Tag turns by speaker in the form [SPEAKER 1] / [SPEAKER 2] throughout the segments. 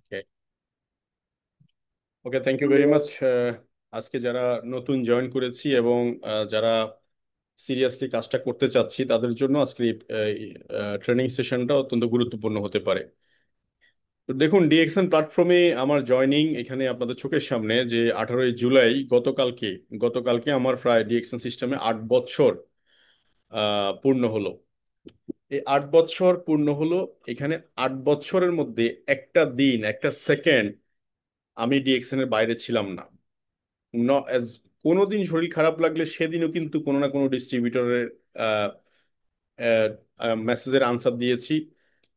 [SPEAKER 1] Okay. Okay, thank you very much. আজকে যারা নতুন জয়েন করেছি এবং যারা সিরিয়াসলি কাজটা করতে চাচ্ছি তাদের জন্য আজকে ট্রেনিং সেশনটা অত্যন্ত গুরুত্বপূর্ণ হতে পারে। তো দেখুন, ডিএক্সএন প্ল্যাটফর্মে আমার জয়নিং এখানে আপনাদের চোখের সামনে যে 18ই জুলাই, গতকালকে আমার প্রায় ডিএক্সএন সিস্টেমে 8 বছর পূর্ণ হলো। এই 8 বছর পূর্ণ হলো। এখানে 8 বছরের মধ্যে একটা দিন, একটা সেকেন্ড আমি ডিএক্সএন এর বাইরে ছিলাম না। কোনোদিন শরীর খারাপ লাগলে সেদিনও কিন্তু কোনো না কোনো ডিস্ট্রিবিউটরের মেসেজের আনসার দিয়েছি,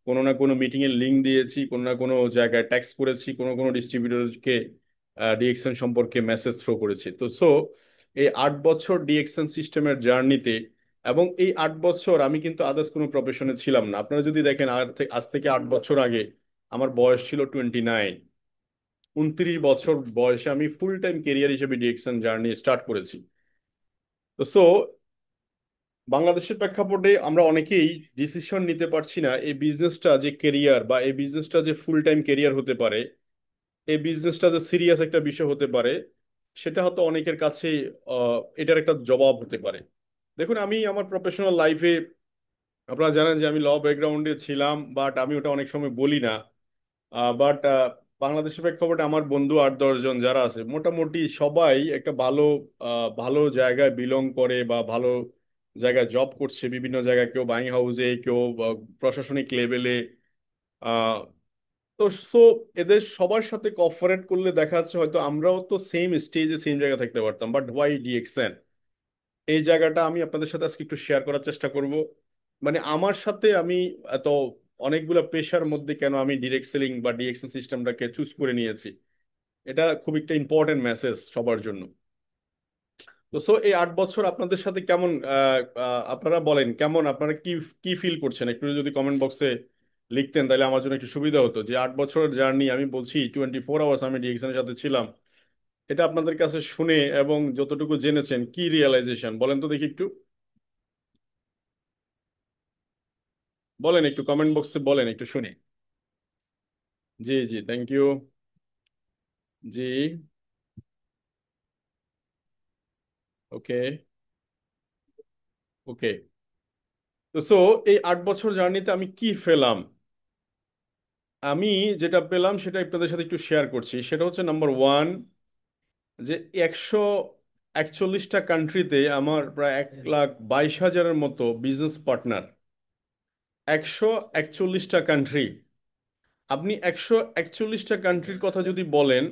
[SPEAKER 1] কোনো না কোনো মিটিং এর লিংক দিয়েছি, কোনো না কোনো জায়গায় ট্যাক্স করেছি, কোনো কোনো ডিস্ট্রিবিউটরকে ডিএক্সএন সম্পর্কে মেসেজ থ্রো করেছি। তো এই 8 বছর ডিএক্সএন সিস্টেমের জার্নিতে, এবং এই 8 বছর আমি কিন্তু আদার্স কোনো প্রফেশনে ছিলাম না। আপনারা যদি দেখেন, আজ থেকে 8 বছর আগে আমার বয়স ছিল 29। 29 বছর বয়সে আমি ফুল টাইম কেরিয়ার হিসেবে ডিএক্সএন জার্নি স্টার্ট করেছি। তো বাংলাদেশের প্রেক্ষাপটে আমরা অনেকেই ডিসিশন নিতে পারছি না এই বিজনেসটা যে কেরিয়ার, বা এই বিজনেসটা যে ফুল টাইম কেরিয়ার হতে পারে, এই বিজনেসটা যে সিরিয়াস একটা বিষয় হতে পারে, সেটা হয়তো অনেকের কাছে এটার একটা জবাব হতে পারে। দেখুন, আমি আমার প্রফেশনাল লাইফে, আপনারা জানেন যে আমি ল ব্যাকগ্রাউন্ডে ছিলাম, বাট আমি ওটা অনেক সময় বলি না। বাট বাংলাদেশের প্রেক্ষাপটে আমার বন্ধু 8-10 জন যারা আছে, মোটামুটি সবাই একটা ভালো জায়গায় বিলং করে, বা ভালো জায়গায় জব করছে বিভিন্ন জায়গায়, কেউ বাইং হাউসে, কেউ প্রশাসনিক লেভেলে। আহ তো সো এদের সবার সাথে কোঅপারেট করলে দেখা যাচ্ছে হয়তো আমরাও তো সেম স্টেজে সেম জায়গায় থাকতে পারতাম। বাট ওয়াই ডিএক্সএন, এই জায়গাটা আমি আপনাদের সাথে আজকে একটু শেয়ার করার চেষ্টা করব। মানে আমার সাথে আমি এত অনেকগুলো পেশার মধ্যে কেন আমি ডিরেক্ট সেলিং বা ডিএক্সএন সিস্টেমটাকে চুজ করে নিয়েছি, এটা খুব একটা ইম্পর্টেন্ট মেসেজ সবার জন্য। তো এই 8 বছর আপনাদের সাথে কেমন, আপনারা বলেন কেমন, আপনারা কি কি ফিল করছেন, একটু যদি কমেন্ট বক্সে লিখতেন তাহলে আমার জন্য একটু সুবিধা হতো। যে 8 বছরের জার্নি, আমি বলছি 24 আওয়ার্স আমি ডিএক্সএন এর সাথে ছিলাম, এটা আপনাদের কাছে শুনে এবং যতটুকু জেনেছেন কি রিয়েলাইজেশন বলেন তো দেখি একটু। বলেন একটু কমেন্ট বক্সে, বলেন একটু শুনি। জি জি, থ্যাংক ইউ। জি। ওকে। ওকে। তো এই 8 বছর জার্নিতে আমি কি পেলাম, আমি যেটা পেলাম সেটা আপনাদের সাথে একটু শেয়ার করছি। সেটা হচ্ছে নাম্বার ওয়ান, যে 141টা কান্ট্রিতে আমার প্রায় 1,22,000-এর মতো বিজনেস পার্টনার। 141টা কান্ট্রি। আপনি 141টা কান্ট্রির কথা যদি বলেন,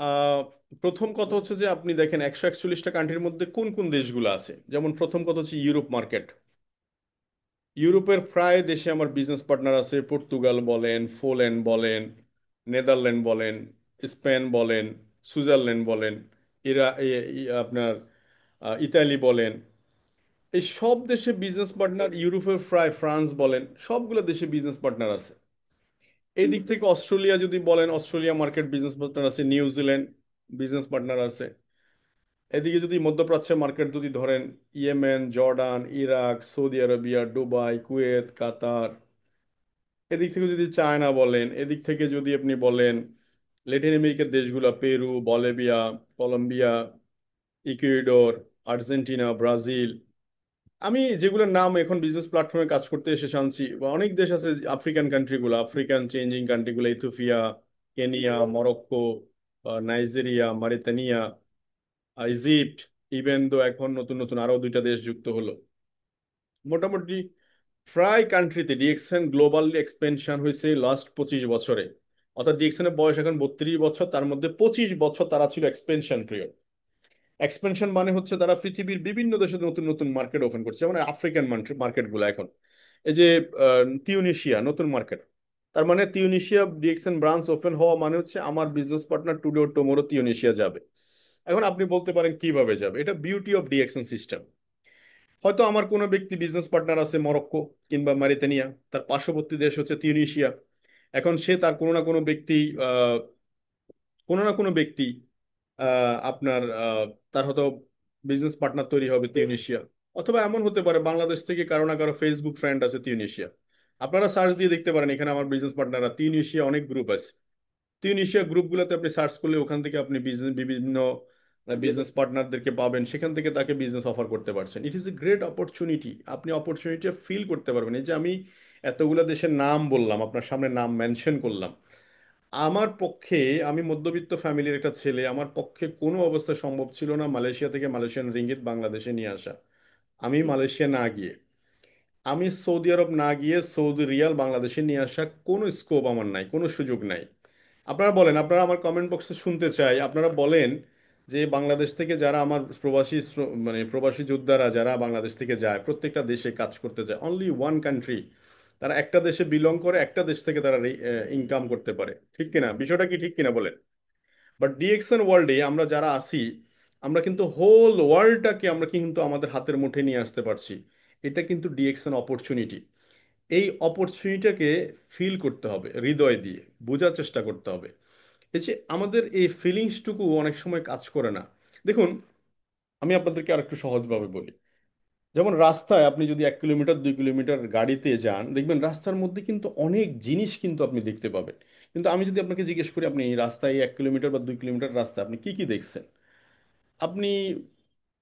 [SPEAKER 1] আহ, প্রথম কথা হচ্ছে যে আপনি দেখেন 141টা কান্ট্রির মধ্যে কোন কোন দেশগুলো আছে। যেমন প্রথম কথা হচ্ছে ইউরোপ মার্কেট। ইউরোপের প্রায় দেশে আমার বিজনেস পার্টনার আছে। পর্তুগাল বলেন, পোল্যান্ড বলেন, নেদারল্যান্ড বলেন, স্পেন বলেন, সুইজারল্যান্ড বলেন, আপনার ইতালি বলেন। এই সব দেশে বিজনেস পার্টনার, ইউরোপের প্রায় ফ্রান্স বলেন, সবগুলো দেশে বিজনেস পার্টনার আছে। এই দিক থেকে অস্ট্রেলিয়া যদি বলেন, অস্ট্রেলিয়া মার্কেট বিজনেস পার্টনার আছে। নিউজিল্যান্ড বিজনেস পার্টনার আছে। এদিকে যদি মধ্যপ্রাচ্যের মার্কেট যদি ধরেন, Yemen, Jordan, Iraq, Saudi Arabia, Dubai, Kuwait, Qatar. এদিক থেকে যদি চায়না বলেন, এদিক থেকে যদি আপনি বলেন ল্যাটিন আমেরিকার দেশগুলো, Peru, Bolivia, Colombia, Ecuador, Argentina, Brazil. আমি যেগুলোর নাম এখন বিজনেস প্ল্যাটফর্মে কাজ করতে এসে শানছি, বা অনেক দেশ আছে, আফ্রিকান কান্ট্রিগুলো, আফ্রিকান চেঞ্জিং কান্ট্রিগুলো, Ethiopia, Kenya, Morocco, Nigeria, Mauritania, Egypt. Even though এখন নতুন নতুন আরো দুইটা দেশ যুক্ত হলো। মোটামুটি প্রায় কান্ট্রিতে ডিএক্সএন গ্লোবালি এক্সপেনশন হয়েছে লাস্ট 25 বছরে। অর্থাৎ ডিএক্সএন এর বয়স এখন 32 বছর, তার মধ্যে 25 বছর তারা ছিল এক্সপেনশন পিরিয়ড। এক্সপেনশন মানে হচ্ছে তারা পৃথিবীর বিভিন্ন দেশে নতুন নতুন মার্কেট ওপেন করছে। যেমন আফ্রিকান মার্কেট গুলো এখন, এই যে তিউনিশিয়া নতুন মার্কেট। তার মানে তিউনিশিয়া ডিএক্সএন ব্রাঞ্চ ওপেন হওয়া মানে হচ্ছে আমার business partner today or tomorrow Tunisia যাবে। এখন আপনি বলতে পারেন কিভাবে যাবে, এটা বিউটি অফ ডিএক্সএন সিস্টেম। হয়তো আমার কোনো ব্যক্তি বিজনেস পার্টনার আছে মরক্কো কিংবা মারিতানিয়া, তার পার্শ্ববর্তী দেশ হচ্ছে তিউনিশিয়া। এখন সে তার কোনো না কোনো ব্যক্তি, আহ, কোনো না কোনো ব্যক্তি আপনার তার হয়তো বিজনেস পার্টনার তৈরি হবে তিউনিশিয়া। অথবা এমন হতে পারে বাংলাদেশ থেকে কারো না কারো ফেসবুক ফ্রেন্ড আছে তিউনিশিয়া। আপনারা সার্চ দিয়ে দেখতে পারেন, এখানে আমার বিজনেস পার্টনাররা তিউনিসিয়া অনেক গ্রুপ আছে। তিউনিসিয়া গ্রুপগুলোতে আপনি সার্চ করলে ওখান থেকে আপনি বিজনেস বিভিন্ন বিজনেস পার্টনারদেরকে পাবেন, সেখান থেকে তাকে বিজনেস অফার করতে পারছেন। It is a great opportunity. আপনি অপরচুনিটি ফিল করতে পারবেন। এই যে আমি এতগুলো দেশের নাম বললাম, আপনার সামনে নাম মেনশন করলাম, আমার পক্ষে, আমি মধ্যবিত্ত ফ্যামিলির একটা ছেলে, আমার পক্ষে কোনো অবস্থা সম্ভব ছিল না মালয়েশিয়া থেকে মালয়েশিয়ান রিঙ্গিত বাংলাদেশে নিয়ে আসা। আমি মালয়েশিয়া না গিয়ে, আমি সৌদি আরব না গিয়ে সৌদি রিয়াল বাংলাদেশে নিয়ে আসা কোনো স্কোপ আমার নাই, কোনো সুযোগ নাই। আপনারা বলেন, আপনারা আমার কমেন্ট বক্সে শুনতে চাই, আপনারা বলেন যে বাংলাদেশ থেকে যারা আমার প্রবাসী মানে প্রবাসী যোদ্ধারা যারা বাংলাদেশ থেকে যায়, প্রত্যেকটা দেশে কাজ করতে যায়, অনলি ওয়ান কান্ট্রি, তারা একটা দেশে বিলং করে, একটা দেশ থেকে তারা ইনকাম করতে পারে। ঠিক কিনা? বিষয়টা কি ঠিক কিনা বলেন? বাট ডিএক্সএন ওয়ার্ল্ডে আমরা যারা আছি, আমরা কিন্তু হোল ওয়ার্ল্ডটাকে আমরা কিন্তু আমাদের হাতের মুঠে নিয়ে আসতে পারছি। এটা কিন্তু ডিএক্সএন অপরচুনিটি। এই অপরচুনিটিটাকে ফিল করতে হবে হৃদয় দিয়ে, বোঝার চেষ্টা করতে হবে। এই যে আমাদের এই ফিলিংসটুকু অনেক সময় কাজ করে না। দেখুন, আমি আপনাদেরকে আর একটু সহজভাবে বলি। যেমন রাস্তায় আপনি যদি 1 কিলোমিটার 2 কিলোমিটার গাড়িতে যান, দেখবেন রাস্তার মধ্যে কিন্তু অনেক জিনিস কিন্তু আপনি দেখতে পাবেন। কিন্তু আমি যদি আপনাকে জিজ্ঞেস করি, আপনি এই রাস্তায় 1 কিলোমিটার বা 2 কিলোমিটার রাস্তায় আপনি কি কি দেখছেন, আপনি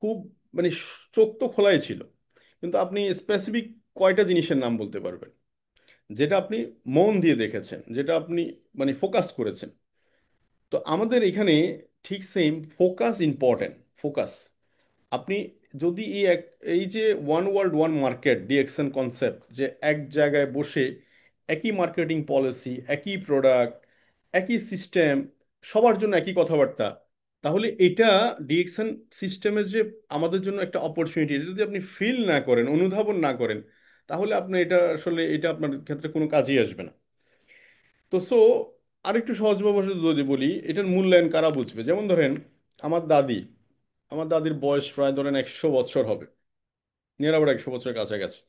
[SPEAKER 1] খুব মানে চোখ তো খোলাই ছিল, কিন্তু আপনি স্পেসিফিক কয়টা জিনিসের নাম বলতে পারবেন যেটা আপনি মন দিয়ে দেখেছেন, যেটা আপনি মানে ফোকাস করেছেন? তো আমাদের এখানে ঠিক সেম ফোকাস ইম্পর্টেন্ট। ফোকাস, আপনি যদি এই যে one world one market DXN concept, যে এক জায়গায় বসে একই মার্কেটিং পলিসি, একই প্রোডাক্ট, একই সিস্টেম, সবার জন্য একই কথাবার্তা, তাহলে এটা ডিএক্সএন সিস্টেমের যে আমাদের জন্য একটা অপরচুনিটি, এটা যদি আপনি ফিল না করেন, অনুধাবন না করেন, তাহলে আপনি এটা আসলে এটা আপনার ক্ষেত্রে কোনো কাজেই আসবে না। তো আরেকটু সহজভাবে যদি বলি, এটার মূল্যায়ন কারা বুঝবে? যেমন ধরেন আমার দাদি, আমার দাদির বয়স প্রায় ধরেন 100 বছর হবে, নিয়ার আবার 100 বছরের কাছাকাছি।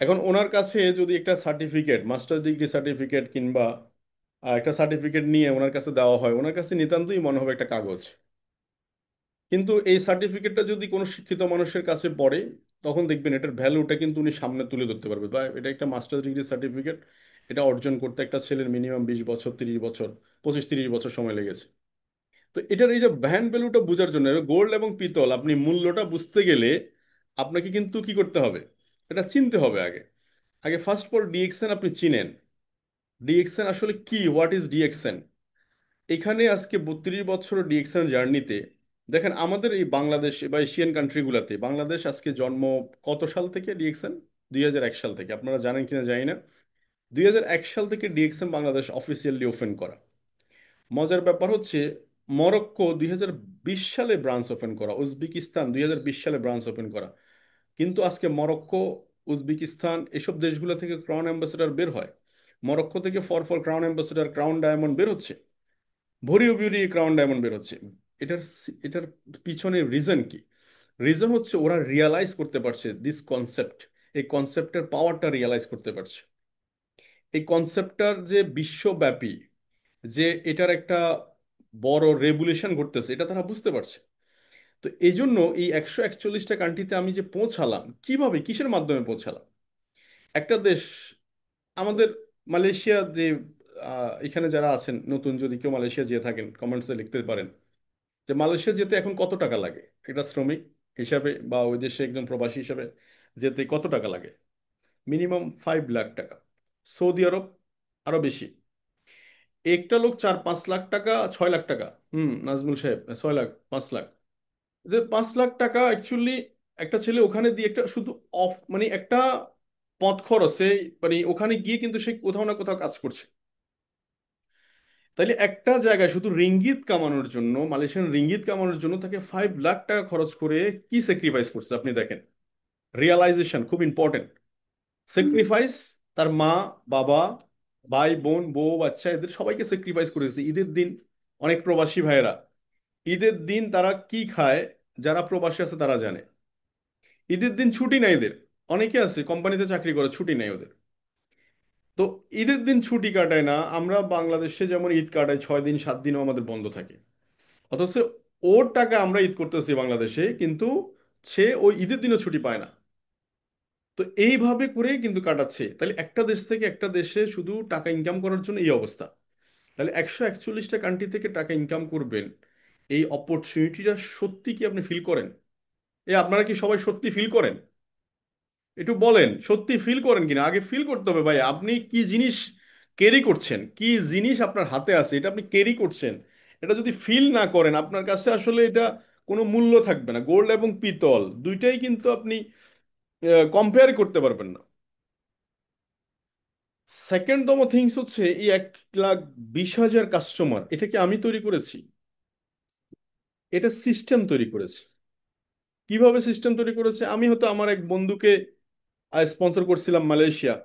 [SPEAKER 1] এখন ওনার কাছে যদি একটা সার্টিফিকেট, মাস্টার ডিগ্রি সার্টিফিকেট কিংবা একটা সার্টিফিকেট নিয়ে ওনার কাছে দেওয়া হয়, ওনার কাছে নিতান্তই মনে হবে একটা কাগজ। কিন্তু এই সার্টিফিকেটটা যদি কোনো শিক্ষিত মানুষের কাছে পড়ে, তখন দেখবেন এটার ভ্যালুটা কিন্তু উনি সামনে তুলে ধরতে পারবে। বা এটা একটা মাস্টার ডিগ্রি সার্টিফিকেট, এটা অর্জন করতে একটা ছেলের মিনিমাম 20 বছর, 30 বছর, 25-30 বছর সময় লেগেছে। তো এটার এই যে ভ্যান ভ্যালুটা বোঝার জন্য, গোল্ড এবং পিতল আপনি মূল্যটা বুঝতে গেলে আপনাকে কিন্তু কি করতে হবে, এটা চিনতে হবে আগে। আগে ফার্স্ট অফ অল ডিএক্সএন আপনি চিনেন। ডিএক্সএন আসলে কি, হোয়াট ইজ ডিএক্সএন? এখানে আজকে 32 বছর ডিএক্সএন জার্নিতে দেখেন, আমাদের এই বাংলাদেশ বা এশিয়ান কান্ট্রিগুলোতে, বাংলাদেশ আজকে জন্ম কত সাল থেকে ডিএক্সএন? 2001 সাল থেকে। আপনারা জানেন কিনা জানি না, 2001 সাল থেকে ডিএক্সএন বাংলাদেশ অফিসিয়ালি ওপেন করা। মজার ব্যাপার হচ্ছে, মরক্কো 2020 সালে ব্রাঞ্চ ওপেন করা, উজবেকিস্তান 2020 সালে ব্রাঞ্চ ওপেন করা। কিন্তু আজকে মরক্কো, উজবেকিস্তান এসব দেশগুলো থেকে ক্রাউন অ্যাম্বাসেডর বের হয়। মরক্কো থেকে for crown ambassador, crown diamond বের হচ্ছে, ভরিয়ে ভরিয়ে ক্রাউন ডায়মন্ড বের হচ্ছে। এটার পিছনে রিজন কি? রিজন হচ্ছে ওরা রিয়ালাইজ করতে পারছে দিস কনসেপ্ট, এই কনসেপ্টের পাওয়ারটা রিয়ালাইজ করতে পারছে। এই কনসেপ্টটার যে বিশ্বব্যাপী, যে এটার একটা বড় রেভুলেশন ঘটতেছে, এটা তারা বুঝতে পারছে। তো এই জন্য এই 141টা কান্ট্রিতে আমি যে পৌঁছালাম, কিভাবে, কিসের মাধ্যমে পৌঁছালাম? একটা দেশ, আমাদের মালয়েশিয়া যে এখানে যারা আছেন নতুন, যদি কেউ মালয়েশিয়া যেয়ে থাকেন কমেন্টসে লিখতে পারেন যে মালয়েশিয়া যেতে এখন কত টাকা লাগে, এটা শ্রমিক হিসাবে বা ওই দেশে একজন প্রবাসী হিসাবে যেতে কত টাকা লাগে? মিনিমাম 5 লাখ টাকা। সৌদি আরব আরো বেশি, একটা লোক 4-5 লাখ টাকা, 6 লাখ টাকা। নাজমুল সাহেব, 6 লাখ, 5 লাখ, যে 5 লাখ টাকা অ্যাকচুয়ালি একটা ছেলে ওখানে দিয়ে একটা শুধু মানে একটা পথ খরচে, মানে ওখানে গিয়ে কিন্তু সে কোথাও না কোথাও কাজ করছে। তাইলে একটা জায়গায় শুধু রিঙ্গিত কামানোর জন্য, মালয়েশিয়ান রিঙ্গিত কামানোর জন্য তাকে 5 লাখ টাকা খরচ করে কি স্যাক্রিফাইস করছে আপনি দেখেন। রিয়ালাইজেশন খুব ইম্পর্টেন্ট। স্যাক্রিফাইস, তার মা, বাবা, ভাই বোন, বউ বাচ্চা, এদের সবাইকে স্যাক্রিফাইস করেছে ঈদের দিন। অনেক প্রবাসী ভাইয়েরা ঈদের দিন তারা কি খায়, যারা প্রবাসী আছে তারা জানে। ঈদের দিন ছুটি নাই এদের। অনেকে আছে কোম্পানিতে চাকরি করে, ছুটি নেই ওদের। তো ঈদের দিন ছুটি কাটায় না। আমরা বাংলাদেশে যেমন ঈদ কাটাই 6 দিন 7 দিনও আমাদের বন্ধ থাকে, অথচ ওর টাকা আমরা ঈদ করতেছি বাংলাদেশে, কিন্তু সে ওই ঈদের দিনও ছুটি পায় না। তো এইভাবে করে কিন্তু কাটাচ্ছে। তাহলে একটা দেশ থেকে একটা দেশে শুধু টাকা ইনকাম করার জন্য এই অবস্থা। তাহলে 141টা কান্ট্রি থেকে টাকা ইনকাম করবেন, এই অপরচুনিটিটা সত্যি কি আপনি ফিল করেন? আপনারা কি সবাই সত্যি ফিল করেন? একটু বলেন, সত্যি ফিল করেন কিনা? আগে ফিল করতে হবে ভাই, আপনি কি জিনিস ক্যারি করছেন, কি জিনিস আপনার হাতে আছে, এটা আপনি ক্যারি করছেন। এটা যদি ফিল না করেন, আপনার কাছে আসলে এটা কোনো মূল্য থাকবে না। গোল্ড এবং পিতল দুইটাই কিন্তু আপনি কম্পেয়ার করতে পারবেন না। সেকেন্ডতম থিংস হচ্ছে, এই 1,20,000 কাস্টমার, এটা কি আমি তৈরি করেছি? এটা সিস্টেম তৈরি করেছে। কিভাবে সিস্টেম তৈরি করেছে? আমি হয়তো আমার এক বন্ধুকে স্পন্সর করছিলাম মালয়েশিয়া,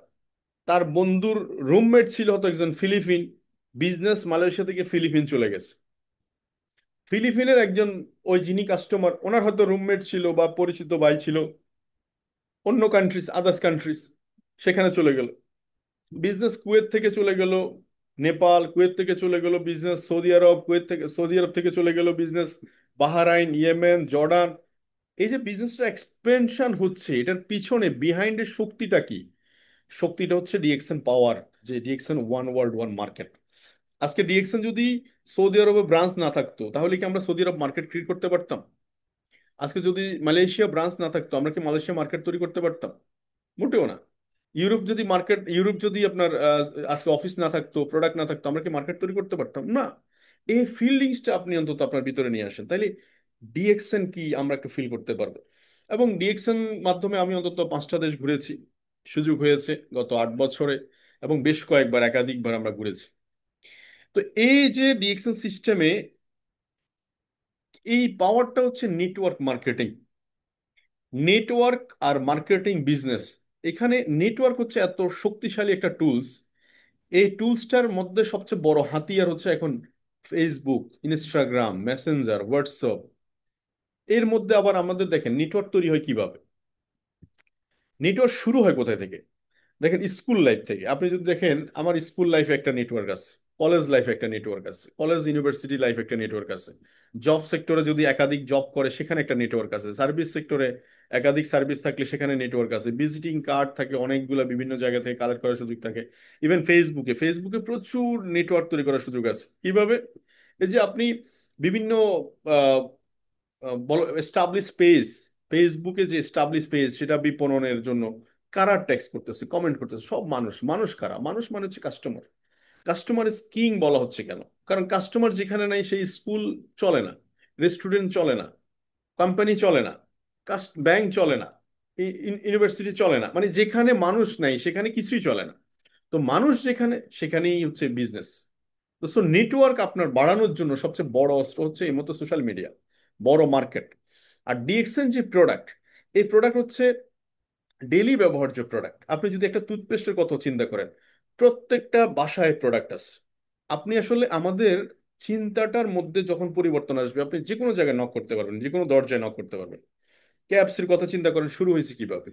[SPEAKER 1] তার বন্ধুর রুমমেট ছিল হয়তো একজন ফিলিপিন, বিজনেস মালয়েশিয়া থেকে ফিলিপিন চলে গেছে। ফিলিপিনের একজন, ওই যিনি কাস্টমার, ওনার হয়তো রুমমেট ছিল বা পরিচিত ভাই ছিল অন্য কান্ট্রিজ, আদার্স কান্ট্রিজ, সেখানে চলে গেল। বিজনেস কুয়েত থেকে চলে গেল নেপাল, কুয়েত থেকে চলে গেল বিজনেস সৌদি আরব, কুয়েত থেকে সৌদি আরব থেকে চলে গেল বিজনেস বাহরাইন, ইয়েমেন, জর্ডান। এই যে বিজনেসটা এক্সপেনশন হচ্ছে, এটার পিছনে বিহাইন্ডের শক্তিটা কি? শক্তিটা হচ্ছে ডিএক্সএন পাওয়ার, যে DXN one world one market. আজকে ডিএক্সএন যদি সৌদি আরবে ব্রাঞ্চ না থাকতো, তাহলে কি আমরা সৌদি আরব মার্কেট ক্রিয়েট করতে পারতাম? আজকে যদি মালয়েশিয়া ব্রাঞ্চ না থাকতো, আমরা কি মালয়েশিয়া মার্কেট তৈরি করতে পারতাম? মোটেও না। ইউরোপ যদি আপনার আজকে অফিস না থাকতো, প্রোডাক্ট না থাকতো, আমরা কি মার্কেট তৈরি করতে পারতাম না? এই ফিল্ডিংসটা আপনি অন্তত আপনার ভিতরে নিয়ে আসেন, তাইলে ডিএক্সএন কি আমরা একটু ফিল করতে পারবো। এবং ডিএক্সএন মাধ্যমে আমি অন্তত 5টা দেশ ঘুরেছি, সুযোগ হয়েছে গত 8 বছরে, এবং বেশ কয়েকবার একাধিকবার আমরা ঘুরেছি। তো এই যে ডিএক্সএন সিস্টেমে, এই পাওয়ারটা হচ্ছে নেটওয়ার্ক মার্কেটিং। নেটওয়ার্ক আর মার্কেটিং বিজনেস, এখানে নেটওয়ার্ক হচ্ছে এত শক্তিশালী একটা টুলস। এই টুলসটার মধ্যে সবচেয়ে বড় হাতিয়ার হচ্ছে এখন ফেসবুক, ইনস্টাগ্রাম, মেসেঞ্জার, হোয়াটসঅ্যাপ। এর মধ্যে আবার আমাদের দেখেন নেটওয়ার্ক তৈরি হয় কিভাবে। নেটওয়ার্ক শুরু হয় কোথায় থেকে? দেখেন স্কুল লাইফ থেকে। আপনি যদি দেখেন, আমার স্কুল লাইফে একটা নেটওয়ার্ক আছে, কলেজ লাইফে একটা নেটওয়ার্ক আছে, কলেজ ইউনিভার্সিটি লাইফে একটা নেটওয়ার্ক আছে, জব সেক্টরে যদি একাধিক জব করে সেখানে একটা নেটওয়ার্ক আছে, সার্ভিস সেক্টরে একাধিক সার্ভিস থাকলে সেখানে নেটওয়ার্ক আছে, ভিজিটিং কার্ড থাকে অনেকগুলা, বিভিন্ন জায়গা থেকে কালেক্ট করার সুযোগ থাকে। ইভেন ফেসবুকে প্রচুর নেটওয়ার্ক তৈরি করার সুযোগ আছে। কিভাবে? এই যে আপনি বিভিন্ন বলো এস্টাবলিশ পেজ, ফেসবুকে যে এস্টাবলিশ পেজ, সেটা বিপণনের জন্য কারা ট্যাক্স করতেছে, কমেন্ট করতেছে? সব মানুষ। মানুষ কারা? মানুষ মানে হচ্ছে কাস্টমার। কাস্টমার ইজ কিং বলা হচ্ছে কেন? কারণ কাস্টমার যেখানে নাই, সেই স্কুল চলে না, রেস্টুরেন্ট চলে না, কোম্পানি চলে না, ব্যাংক চলে না, ইউনিভার্সিটি চলে না। মানে যেখানে মানুষ নাই সেখানে কিছুই চলে না। তো মানুষ যেখানে, সেখানেই হচ্ছে বিজনেস। তো সো নেটওয়ার্ক আপনার বাড়ানোর জন্য সবচেয়ে বড় অস্ত্র হচ্ছে এই মতো সোশ্যাল মিডিয়া, বড় মার্কেট। আর ডিএক্সএন যে প্রোডাক্ট, এই প্রোডাক্ট হচ্ছে ডেইলি ব্যবহার্য প্রোডাক্ট। আপনি যদি একটা টুথপেস্টের কথা চিন্তা করেন, প্রত্যেকটা বাসায় প্রোডাক্ট আছে। আপনি আসলে আমাদের চিন্তাটার মধ্যে যখন পরিবর্তন আসবে, আপনি যে কোনো জায়গায় নক করতে পারবেন, যে কোনো দরজায় নক করতে পারবেন। কেএফসির কথা চিন্তা করেন, শুরু হয়েছে কিভাবে?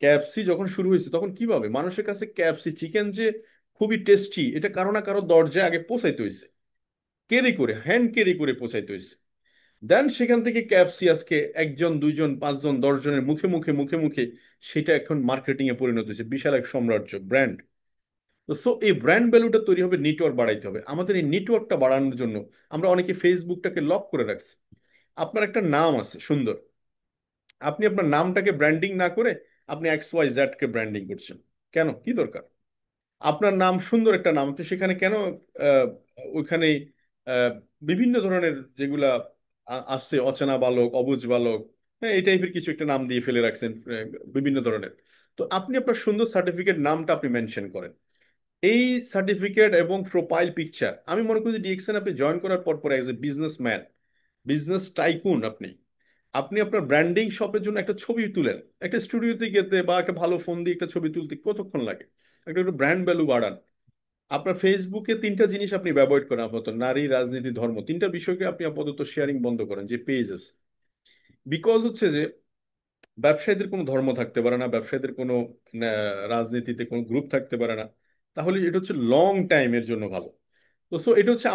[SPEAKER 1] কেএফসি যখন শুরু হয়েছে তখন কিভাবে মানুষের কাছে কেএফসি চিকেন যে খুবই টেস্টি, এটা কারো না কারো দরজায় আগে পৌঁছাইতে হয়েছে, ক্যারি করে, হ্যান্ড ক্যারি করে পৌঁছাইতে হয়েছে। দেন সেখান থেকে ক্যাপসি আজকে একজন, দুইজন, পাঁচজন, 10 জনের মুখে মুখে মুখে মুখে, সেটা এখন মার্কেটিং এ পরিণত হয়েছে, বিশাল এক সাম্রাজ্য, ব্র্যান্ড। তো সো এই ব্র্যান্ড ভ্যালুটা তৈরি হবে, নেটওয়ার্ক বাড়াইতে হবে। আমাদের এই নেটওয়ার্কটা বাড়ানোর জন্য আমরা অনেকে ফেসবুকটাকে লক করে রাখছি। আপনার একটা নাম আছে সুন্দর, আপনি আপনার নামটাকে ব্র্যান্ডিং না করে আপনি XYZ কে ব্র্যান্ডিং করছেন। কেন? কি দরকার? আপনার নাম সুন্দর একটা নাম, আপনি সেখানে কেন আহ, ওইখানে আহ, বিভিন্ন ধরনের যেগুলা আসছে, অচেনা বালক, অবুঝ বালক, হ্যাঁ, এই টাইপের কিছু একটা নাম দিয়ে ফেলে রাখছেন, বিভিন্ন ধরনের। তো আপনি আপনার সুন্দর সার্টিফিকেট নামটা আপনি মেনশন করেন। এই সার্টিফিকেট এবং প্রোফাইল পিকচার, আমি মনে করি যে ডিএক্সএন আপনি জয়েন করার পর পর as a businessman, business tycoon, আপনি আপনি আপনার ব্র্যান্ডিং শপের জন্য একটা ছবি তুলেন। একটা স্টুডিওতে গেতে বা একটা ভালো ফোন দিয়ে একটা ছবি তুলতে কতক্ষণ লাগে? একটা একটু ব্র্যান্ড ভ্যালু বাড়ান। আপনার ফেসবুকে 3টা জিনিস আপনি ব্যবহার করেন আপাতত, নারী, রাজনীতি, ধর্ম, 3টা বিষয়কে আপনি আপাতত শেয়ারিং বন্ধ করেন যে পেজেস। বিকজ হচ্ছে যে ব্যবসায়ীদের কোনো ধর্ম থাকতে পারে না, ব্যবসায়ীদের কোনো রাজনীতিতে কোনো গ্রুপ থাকতে পারে না। তাহলে এটা হচ্ছে লং টাইমের জন্য ভালো। তো সো এটা হচ্ছে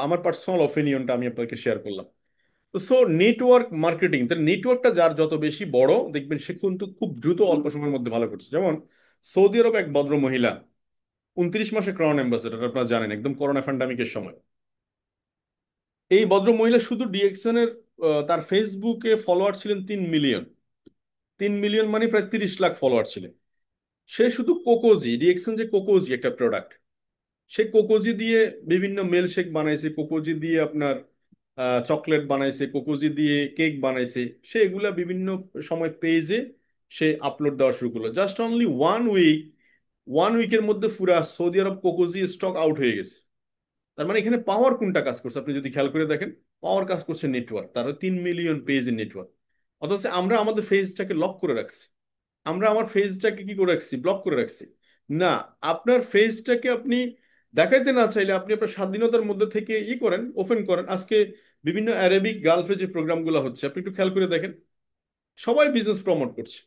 [SPEAKER 1] আমার পার্সোনাল অপিনিয়নটা আমি আপনাকে শেয়ার করলাম। সো নেটওয়ার্ক মার্কেটিং, তার নেটওয়ার্কটা যার যত বেশি বড় দেখবেন সে কিন্তু খুব দ্রুত অল্প সময়ের মধ্যে ভালো করছে। যেমন সৌদি আরব এক ভদ্র মহিলা 29 মাসে ক্রাউন অ্যাম্বাসেডর, আপনারা জানেন, একদম করোনা প্যান্ডামিকের সময়। এই ভদ্র মহিলা শুধু ডিএক্সএন এর তার ফেসবুকে ফলোয়ার ছিলেন 3 মিলিয়ন। 3 মিলিয়ন মানে প্রায় 30 লাখ ফলোয়ার ছিলেন। সে শুধু কোকোজি, ডিএক্সএন যে কোকোজি একটা প্রোডাক্ট, সে কোকোজি দিয়ে বিভিন্ন মিল্কশেক বানাইছে, কোকোজি দিয়ে আপনার চকলেট বানাইছে, কোকোজি দিয়ে কেক বানাইছে। সে এগুলা বিভিন্ন সময় পেজে সে আপলোড দেওয়া শুরু করলো। জাস্ট অনলি 1 উইক, 1 উইকের মধ্যে পুরা সৌদি আরব কোকোজি স্টক আউট হয়ে গেছে। তার মানে এখানে পাওয়ার কোনটা কাজ করছে আপনি যদি খেয়াল করে দেখেন, পাওয়ার কাজ করছে নেটওয়ার্ক, তার 3 মিলিয়ন পেজের নেটওয়ার্ক। অথচ আমরা আমাদের ফেজটাকে লক করে রাখছি, আমরা আমার ফেজটাকে কি করে রাখছি, ব্লক করে রাখছি। না, আপনার ফেজটাকে আপনি দেখাইতে না চাইলে আপনি আপনার স্বাধীনতার মধ্যে থেকে করেন, ওপেন করেন। আজকে বিভিন্ন অ্যারাবিক গালফে যে প্রোগ্রামগুলো হচ্ছে আপনি একটু খেয়াল করে দেখেন, সবাই বিজনেস প্রমোট করছে।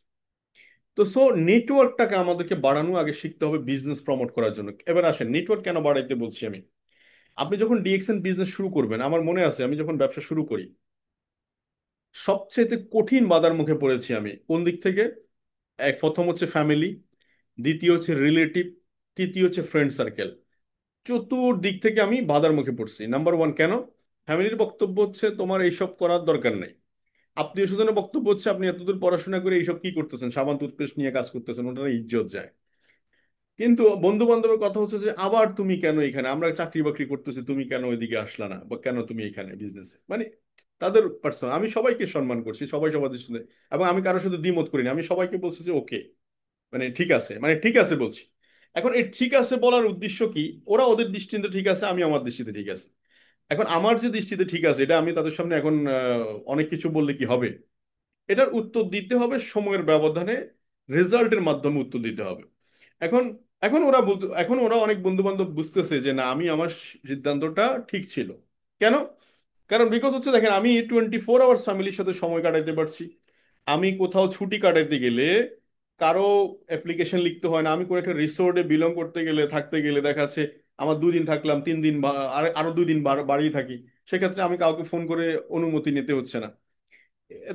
[SPEAKER 1] তো সো নেটওয়ার্কটাকে আমাদেরকে বাড়ানো আগে শিখতে হবে বিজনেস প্রমোট করার জন্য। এবার আসেন নেটওয়ার্ক কেন বাড়াইতে বলছি আমি। আপনি যখন ডিএক্সএন বিজনেস শুরু করবেন, আমার মনে আছে আমি যখন ব্যবসা শুরু করি, সবচেয়ে কঠিন বাধার মুখে পড়েছি আমি কোন দিক থেকে। এক, প্রথম হচ্ছে ফ্যামিলি, দ্বিতীয় হচ্ছে রিলেটিভ, তৃতীয় হচ্ছে ফ্রেন্ড সার্কেল। চতুর্দিক থেকে আমি বাধার মুখে পড়ছি। নাম্বার ওয়ান, কেন? ফ্যামিলির বক্তব্য হচ্ছে তোমার এইসব করার দরকার নেই। আত্মীয় স্বজনের বক্তব্য হচ্ছে আপনি এতদূর পড়াশোনা করে এইসব কি করতেছেন, সাবান টুথপেস্ট নিয়ে কাজ করতেছেন, ওটা ইজ্জত যায়। কিন্তু বন্ধু বান্ধবের কথা হচ্ছে যে আবার তুমি কেন এখানে, আমরা চাকরি বাকরি করতেছি, তুমি কেন ওইদিকে আসলা না, বা কেন তুমি এখানে বিজনেসে, মানে তাদের পার্সোনাল। আমি সবাইকে সম্মান করছি, সবাই সবার দৃষ্টিতে, এবং আমি কারোর সাথে দ্বিমত করি না, আমি সবাইকে বলছি যে ওকে, মানে ঠিক আছে, মানে ঠিক আছে বলছি। এখন এই ঠিক আছে বলার উদ্দেশ্য কি, ওরা ওদের দৃষ্টিতে ঠিক আছে, আমি আমার দৃষ্টিতে ঠিক আছে। এখন আমার যে দৃষ্টিতে ঠিক আছে এটা আমি তাদের সামনে এখন অনেক কিছু বললে কি হবে? এটার উত্তর দিতে হবে সময়ের ব্যবধানে, রেজাল্টের মাধ্যমে উত্তর দিতে হবে। এখন এখন ওরা বলতে, এখন ওরা অনেক বন্ধু বান্ধব বুঝতেছে যে না, আমি আমার সিদ্ধান্তটা ঠিক ছিল। কেন? কারণ বিকজ হচ্ছে দেখেন, আমি 24 আওয়ার্স ফ্যামিলির সাথে সময় কাটাইতে পারছি। আমি কোথাও ছুটি কাটাইতে গেলে কারো অ্যাপ্লিকেশন লিখতে হয় না। আমি কোনো একটা রিসোর্টে বিলং করতে গেলে, থাকতে গেলে দেখা যাচ্ছে আমার 2 দিন থাকলাম, 3 দিন আর আরো 2 দিন বাড়ি থাকি, সেক্ষেত্রে আমি কাউকে ফোন করে অনুমতি নিতে হচ্ছে না।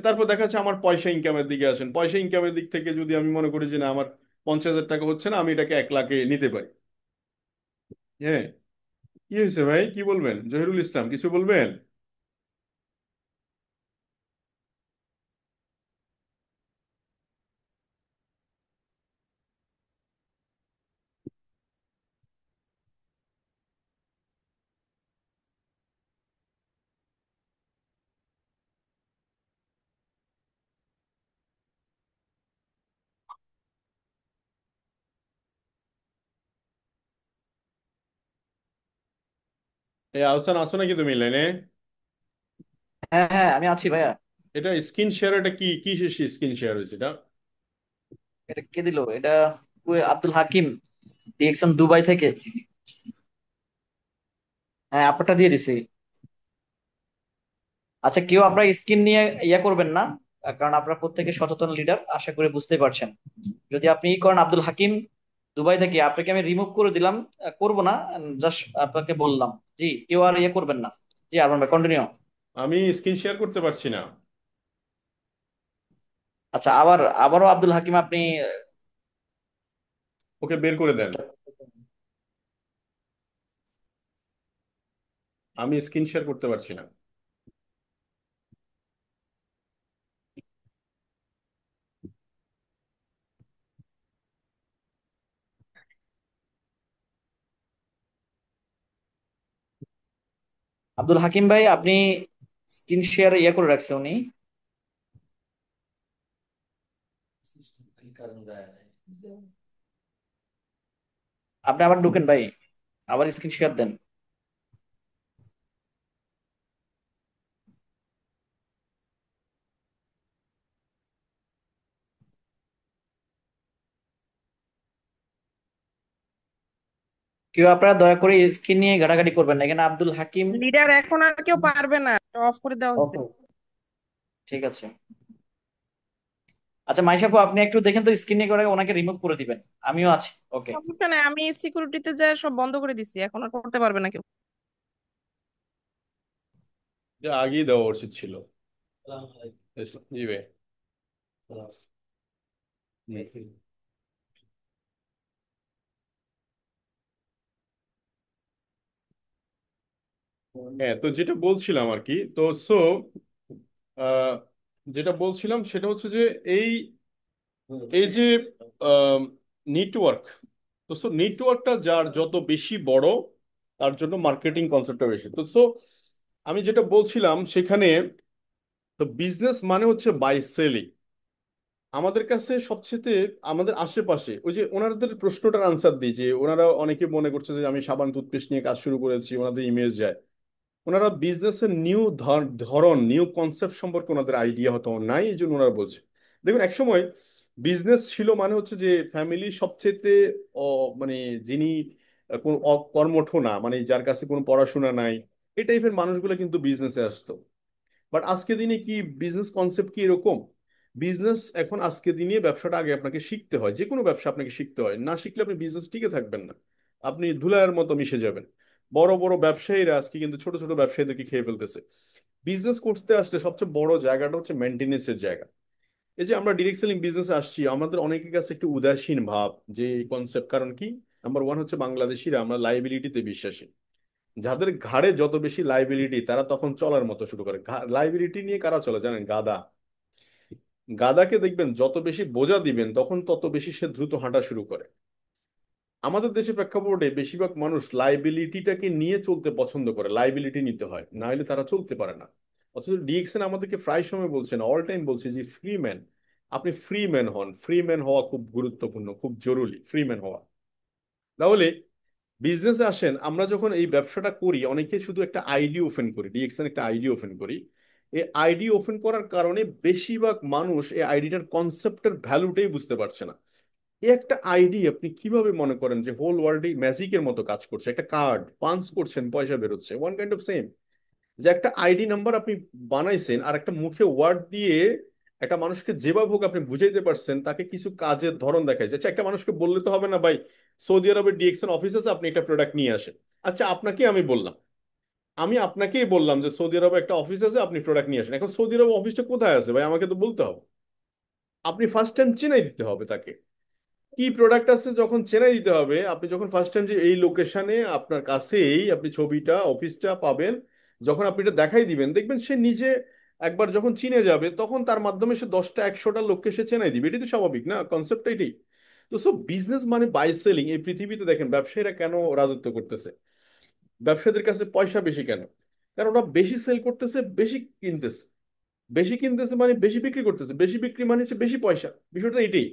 [SPEAKER 1] তারপর দেখা যাচ্ছে আমার পয়সা ইনকামের দিকে আসেন, পয়সা ইনকামের দিক থেকে যদি আমি মনে করি যে না আমার 50,000 টাকা হচ্ছে না, আমি এটাকে 1 লাখে নিতে পারি। হ্যাঁ। কি হয়েছে ভাই, কি বলবেন? জহিরুল ইসলাম, কিছু বলবেন? এই আহসান, আসো নাকি তুমি লাইনে?
[SPEAKER 2] হ্যাঁ হ্যাঁ, আমি আছি ভাইয়া।
[SPEAKER 1] এটা স্ক্রিন শেয়ার, এটা কি কি স্ক্রিন শেয়ার হয়েছে এটা?
[SPEAKER 2] এটা কে দিল এটা? আব্দুল হাকিম, ডিএকশন দুবাই থেকে। হ্যাঁ, আপনারটা দিয়ে দিছি। আচ্ছা, কেউ আপনার স্কিন নিয়ে ইয়া করবেন না, কারণ আপনারা প্রত্যেকে সচেতন লিডার, আশা করি বুঝতেই পারছেন। যদি আপনি ই করেন, আব্দুল হাকিম দুবাই থেকে, আপনাকে আমি রিমুভ করে দিলাম। করব না, জাস্ট আপনাকে বললাম। জি, কেউ আর ইয়ে করবেন না। জি, আরমান ভাই কন্টিনিউ।
[SPEAKER 1] আমি স্ক্রিন শেয়ার করতে পারছি না।
[SPEAKER 2] আচ্ছা, আবারও আব্দুল হাকিম আপনি
[SPEAKER 1] ওকে বের করে দেন।
[SPEAKER 2] start-
[SPEAKER 1] আমি স্ক্রিন শেয়ার করতে পারছি না।
[SPEAKER 2] আব্দুল হাকিম ভাই, আপনি স্ক্রিন শেয়ার ইয়ে করে রাখছে উনি। আপনি আবার ঢুকেন ভাই, আবার স্ক্রিন শেয়ার দেন। কেউ আপনারা দয়া করে স্ক্রিন নিয়ে ঘাটাঘাটি করবেন না, এখানে আব্দুল হাকিম।
[SPEAKER 3] লিডার এখন আর কেউ পারবে না, অফ করে দেওয়া হয়েছে।
[SPEAKER 2] ওকে, ঠিক আছে। আচ্ছা মাইশাপু, আপনি একটু দেখেন তো স্ক্রিন নিয়ে করে ওনাকে রিমুভ করে দিবেন। আমিও আছি। ওকে।
[SPEAKER 3] সমস্যা নাই, আমি সিকিউরিটিতে যাই সব বন্ধ করে দিছি, এখন আর করতে পারবে না কেউ।
[SPEAKER 1] যে আগেই দেওয়া উচিত ছিল। জি ভাই। হুম। হ্যাঁ, তো যেটা বলছিলাম আর কি, তো সো যেটা বলছিলাম সেটা হচ্ছে যে এই এই যে নেটওয়ার্ক, তো সো নেটওয়ার্কটা যার যত বেশি বড়, তার জন্য মার্কেটিং কনসেপ্টটা বেশি। তো সো আমি যেটা বলছিলাম সেখানে, তো বিজনেস মানে হচ্ছে বাই সেলিং। আমাদের কাছে সবচেয়ে, আমাদের আশেপাশে ওই যে ওনাদের প্রশ্নটার আনসার দিই, যে ওনারা অনেকে মনে করছে যে আমি সাবান টুথপেস্ট নিয়ে কাজ শুরু করেছি, ওনাদের ইমেজ যায়। ওনারা বিজনেসের নিউ ধরন, নিউ কনসেপ্ট সম্পর্কে ওনাদের আইডিয়া হতো নাই, এই জন্য ওনারা বলছে। দেখুন, একসময় বিজনেস ছিল মানে হচ্ছে যে ফ্যামিলির সবচেয়ে মানে যিনি কোন কর্মঠ না, মানে যার কাছে কোনো পড়াশোনা নাই, এই টাইপের মানুষগুলো কিন্তু বিজনেসে আসতো। বাট আজকে দিনে কি বিজনেস কনসেপ্ট কি এরকম? বিজনেস এখন আজকে দিনে ব্যবসাটা আগে আপনাকে শিখতে হয়, যে কোনো ব্যবসা আপনাকে শিখতে হয়, না শিখলে আপনি বিজনেস টিকে থাকবেন না, আপনি ধুলার মতো মিশে যাবেন। বড় বড় ব্যবসায়ীরা আজকে কিন্তু ছোট ছোট ব্যবসায়ীদেরকে খেয়ে ফেলতেছে। বিজনেস করতে আসলে সবচেয়ে বড় জায়গাটা হচ্ছে মেনটেনেন্সের জায়গা। এই যে আমরা ডিরেক্ট সেলিং বিজনেসে আসছি, আমাদের অনেকের কাছে একটু উদাসীন ভাব যে কনসেপ্ট। কারণ কি? নাম্বার ওয়ান হচ্ছে বাংলাদেশিরা আমরা লাইবিলিটিতে বিশ্বাসী। যাদের ঘাড়ে যত বেশি লাইবিলিটি, তারা তখন চলার মতো শুরু করে। লাইবিলিটি নিয়ে কারা চলে জানেন? গাদা। গাদাকে দেখবেন যত বেশি বোঝা দিবেন, তখন তত বেশি সে দ্রুত হাঁটা শুরু করে। আমাদের দেশের প্রেক্ষাপটে বেশিরভাগ মানুষ লাইবিলিটিটাকে নিয়ে চলতে পছন্দ করে, লাইবিলিটি নিতে হয়, না হলে তারা চলতে পারে না। অথচ ডিএক্সএন আমাদেরকে প্রায় সময় বলছেন, অল টাইম বলছে যে ফ্রি ম্যান। আপনি ফ্রি ম্যান হন, ফ্রি ম্যান হওয়া খুব গুরুত্বপূর্ণ, খুব জরুরি ফ্রি ম্যান হওয়া। তাহলে বিজনেসে আসেন, আমরা যখন এই ব্যবসাটা করি, অনেকে শুধু একটা আইডি ওপেন করি, ডিএক্সএন একটা আইডি ওপেন করি। এই আইডি ওপেন করার কারণে বেশিরভাগ মানুষ এই আইডিটার কনসেপ্টের ভ্যালুটাই বুঝতে পারছে না। এই একটা আইডি আপনি কিভাবে মনে করেন যে হোল ওয়ার্ল্ডে ম্যাজিকের মতো কাজ করছে? একটা কার্ড পাঞ্চ করছেন, পয়সা বেরোচ্ছে, ওয়ান কাইন্ড অফ সেম। যে একটা আইডি নাম্বার আপনি বানাইছেন, আর একটা মুখে ওয়ার্ড দিয়ে একটা মানুষকে যেভাবে হোক আপনি বুঝাইতে পারছেন, তাকে কিছু কাজের ধরন দেখায় যাচ্ছে। একটা মানুষকে বললে তো হবে না, ভাই সৌদি আরবের ডিএক্সএন অফিস আছে, আপনি একটা প্রোডাক্ট নিয়ে আসেন। আচ্ছা, আপনাকে আমি বললাম, আমি আপনাকেই বললাম যে সৌদি আরবে একটা অফিস আছে, আপনি প্রোডাক্ট নিয়ে আসেন। এখন সৌদি আরব অফিসটা কোথায় আছে ভাই, আমাকে তো বলতে হবে। আপনি ফার্স্ট টাইম চেনাই দিতে হবে তাকে কি প্রোডাক্ট আছে। যখন চেনাই দিতে হবে, আপনি যখন ফার্স্ট টাইম যে এই লোকেশনে আপনার কাছেই আপনি ছবিটা অফিসটা পাবেন, যখন আপনি এটা দেখাই দিবেন, দেখবেন সে নিজে একবার যখন চিনে যাবে, তখন তার মাধ্যমে সে 10টা 100টা লোককে সে চেনাই দিবে। এটাই তো স্বাভাবিক না? কনসেপ্টটা এটাই। তো সব বিজনেস মানে বাই সেলিং। এই পৃথিবীতে দেখেন ব্যবসায়ীরা কেন রাজত্ব করতেছে, ব্যবসায়ীদের কাছে পয়সা বেশি কেন? কারণ ওরা বেশি সেল করতেছে, বেশি কিনতেছে। বেশি কিনতেছে মানে বেশি বিক্রি করতেছে, বেশি বিক্রি মানে হচ্ছে বেশি পয়সা। বিষয়টা এটাই।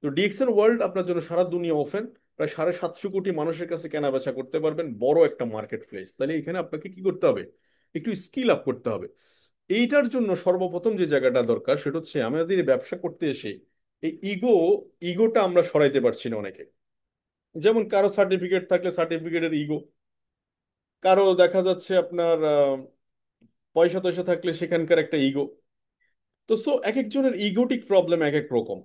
[SPEAKER 1] তো ডিএক্সএন ওয়ার্ল্ড আপনার জন্য সারা দুনিয়া ওপেন। প্রায় 750 কোটি মানুষের কাছে কেনা বেচা করতে পারবেন, বড় একটা মার্কেট প্লেস। তাহলে এখানে আপনাকে কি করতে হবে? একটু স্কিল আপ করতে হবে। এইটার জন্য সর্বপ্রথম যে জায়গাটা দরকার সেটা হচ্ছে, আমাদের এই ব্যবসা করতে এসে এই ইগোটা আমরা সরাইতে পারছি না অনেকে। যেমন কারো সার্টিফিকেট থাকলে সার্টিফিকেটের ইগো, কারো দেখা যাচ্ছে আপনার পয়সা টয়সা থাকলে সেখানকার একটা ইগো। তো সো এক একজনের ইগোটিক প্রবলেম এক এক রকম।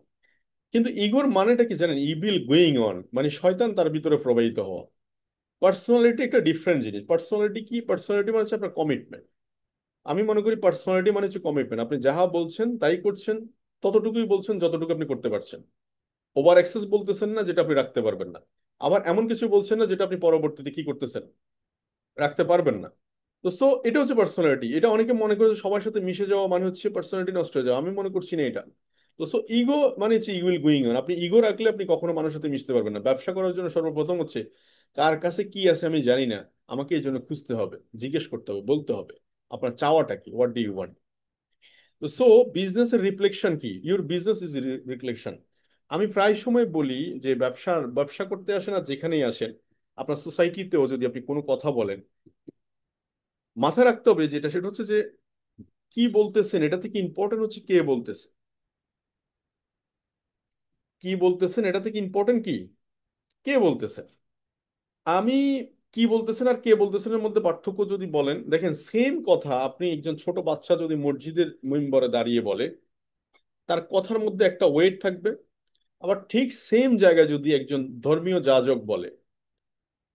[SPEAKER 1] কিন্তু ইগোর মানেটা কি জানেন? ইভিল গোয়িং অন, মানে শয়তান তার ভিতরে প্রবাহিত হওয়া। পার্সোনালিটি একটা ডিফারেন্ট জিনিস। পার্সোনালিটি কি? পার্সোনালিটি মানে হচ্ছে আপনার কমিটমেন্ট। আমি মনে করি পার্সোনালিটি মানে হচ্ছে কমিটমেন্ট। আপনি যাহা বলছেন তাই করছেন, ততটুকুই বলছেন যতটুকু আপনি করতে পারছেন। ওভার এক্সেস বলতেছেন না যেটা আপনি রাখতে পারবেন না। আবার এমন কিছু বলছেন না যেটা আপনি পরবর্তীতে কি করতেছেন, রাখতে পারবেন না। তো সো এটা হচ্ছে পার্সোনালিটি। এটা অনেকে মনে করে যে সবার সাথে মিশে যাওয়া মানে হচ্ছে পার্সোনালিটি নষ্ট হয়ে যাওয়া। আমি মনে করছি না এটা। তো সো ইগো মানে হচ্ছে ইউইল গোয়িং অন। আপনি ইগো রাখলে আপনি কখনো মানুষের সাথে মিশতে পারবেন না। ব্যবসা করার জন্য সর্বপ্রথম হচ্ছে, কার কাছে কি আছে আমি জানি না, আমাকে এই জন্য খুঁজতে হবে, জিজ্ঞেস করতে হবে, বলতে হবে আপনার চাওয়াটা কি, হোয়াট ডু ইউ ওয়ান্ট। তো সো বিজনেসের রিফ্লেকশন কি? Your business is reflection. আমি প্রায় সময় বলি যে ব্যবসা করতে আসেন আর যেখানেই আসেন, আপনার সোসাইটিতেও যদি আপনি কোনো কথা বলেন, মাথায় রাখতে হবে যেটা, সেটা হচ্ছে যে কি বলতেছেন এটা থেকে ইম্পর্টেন্ট হচ্ছে কে বলতেছে। কি বলতেছেন এটা থেকে ইম্পর্টেন্ট কি, কে বলতেছে। আমি কি বলতেছেন আর কে বলতেছেনের মধ্যে পার্থক্য যদি বলেন, দেখেন সেম কথা আপনি একজন ছোট বাচ্চা যদি মসজিদের মিম্বরে দাঁড়িয়ে বলে, তার কথার মধ্যে একটা ওয়েট থাকবে। আবার ঠিক সেম জায়গায় যদি একজন ধর্মীয় যাজক বলে,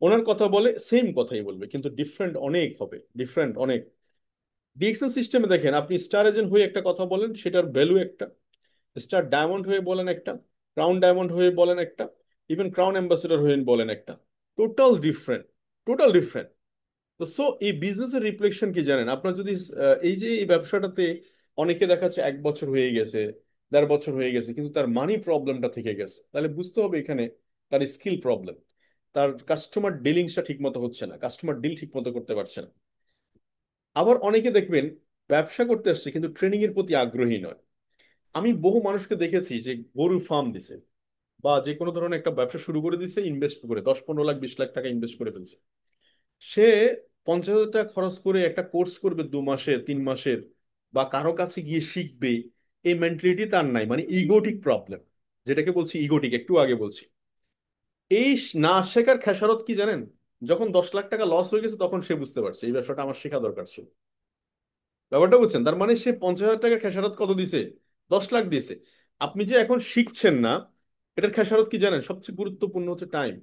[SPEAKER 1] ওনার কথা বলে সেম কথাই বলবে, কিন্তু ডিফারেন্ট অনেক হবে, ডিফারেন্ট অনেক। ডিএক্সএল সিস্টেমে দেখেন, আপনি স্টার এজেন্ট হয়ে একটা কথা বলেন, সেটার ভ্যালু একটা, স্টার ডায়মন্ড হয়ে বলেন একটা, ক্রাউন ডায়মন্ড হয়ে বলেন একটা, ইভেন ক্রাউন অ্যাম্বাসেডর হয়ে বলেন একটা, টোটাল ডিফারেন্ট, টোটাল ডিফারেন্ট। তো সো এই বিজনেসের রিফ্লেকশন কি জানেন, আপনার যদি এই যে এই ব্যবসাটাতে অনেকে দেখাচ্ছে 1 বছর হয়ে গেছে, 1.5 বছর হয়ে গেছে, কিন্তু তার মানি প্রবলেমটা থেকে গেছে, তাহলে বুঝতে হবে এখানে তার স্কিল প্রবলেম, তার কাস্টমার ডিলিংসটা ঠিক মতো হচ্ছে না, কাস্টমার ডিল ঠিক মতো করতে পারছে না। আবার অনেকে দেখবেন ব্যবসা করতে আসছে কিন্তু ট্রেনিং এর প্রতি আগ্রহী নয়। আমি বহু মানুষকে দেখেছি যে গরু ফার্ম দিছে বা যে কোনো ধরনের একটা ব্যবসা শুরু করে দিছে, ইনভেস্ট করে 10-15 লাখ 20 লাখ টাকা ইনভেস্ট করে ফেলছে। সে 50,000 টাকা খরচ করে একটা কোর্স করবে 2 মাসের 3 মাসের, বা কারো কাছে গিয়ে শিখবে, এই মেন্টালিটি তার নাই, মানে ইগোটিক প্রবলেম, যেটাকে বলছি ইগোটিক, একটু আগে বলছি। এই না শেখার খেসারত কি জানেন, যখন 10 লাখ টাকা লস হয়ে গেছে তখন সে বুঝতে পারছে এই ব্যবসাটা আমার শেখা দরকার ছিল। ব্যাপারটা বুঝছেন, তার মানে সে 50,000 টাকার খেসারত কত দিছে, 10 লাখ দিয়েছে। আপনি যে এখন শিখছেন না, এটার খেসারত কি জানেন, সবচেয়ে গুরুত্বপূর্ণ হচ্ছে টাইম,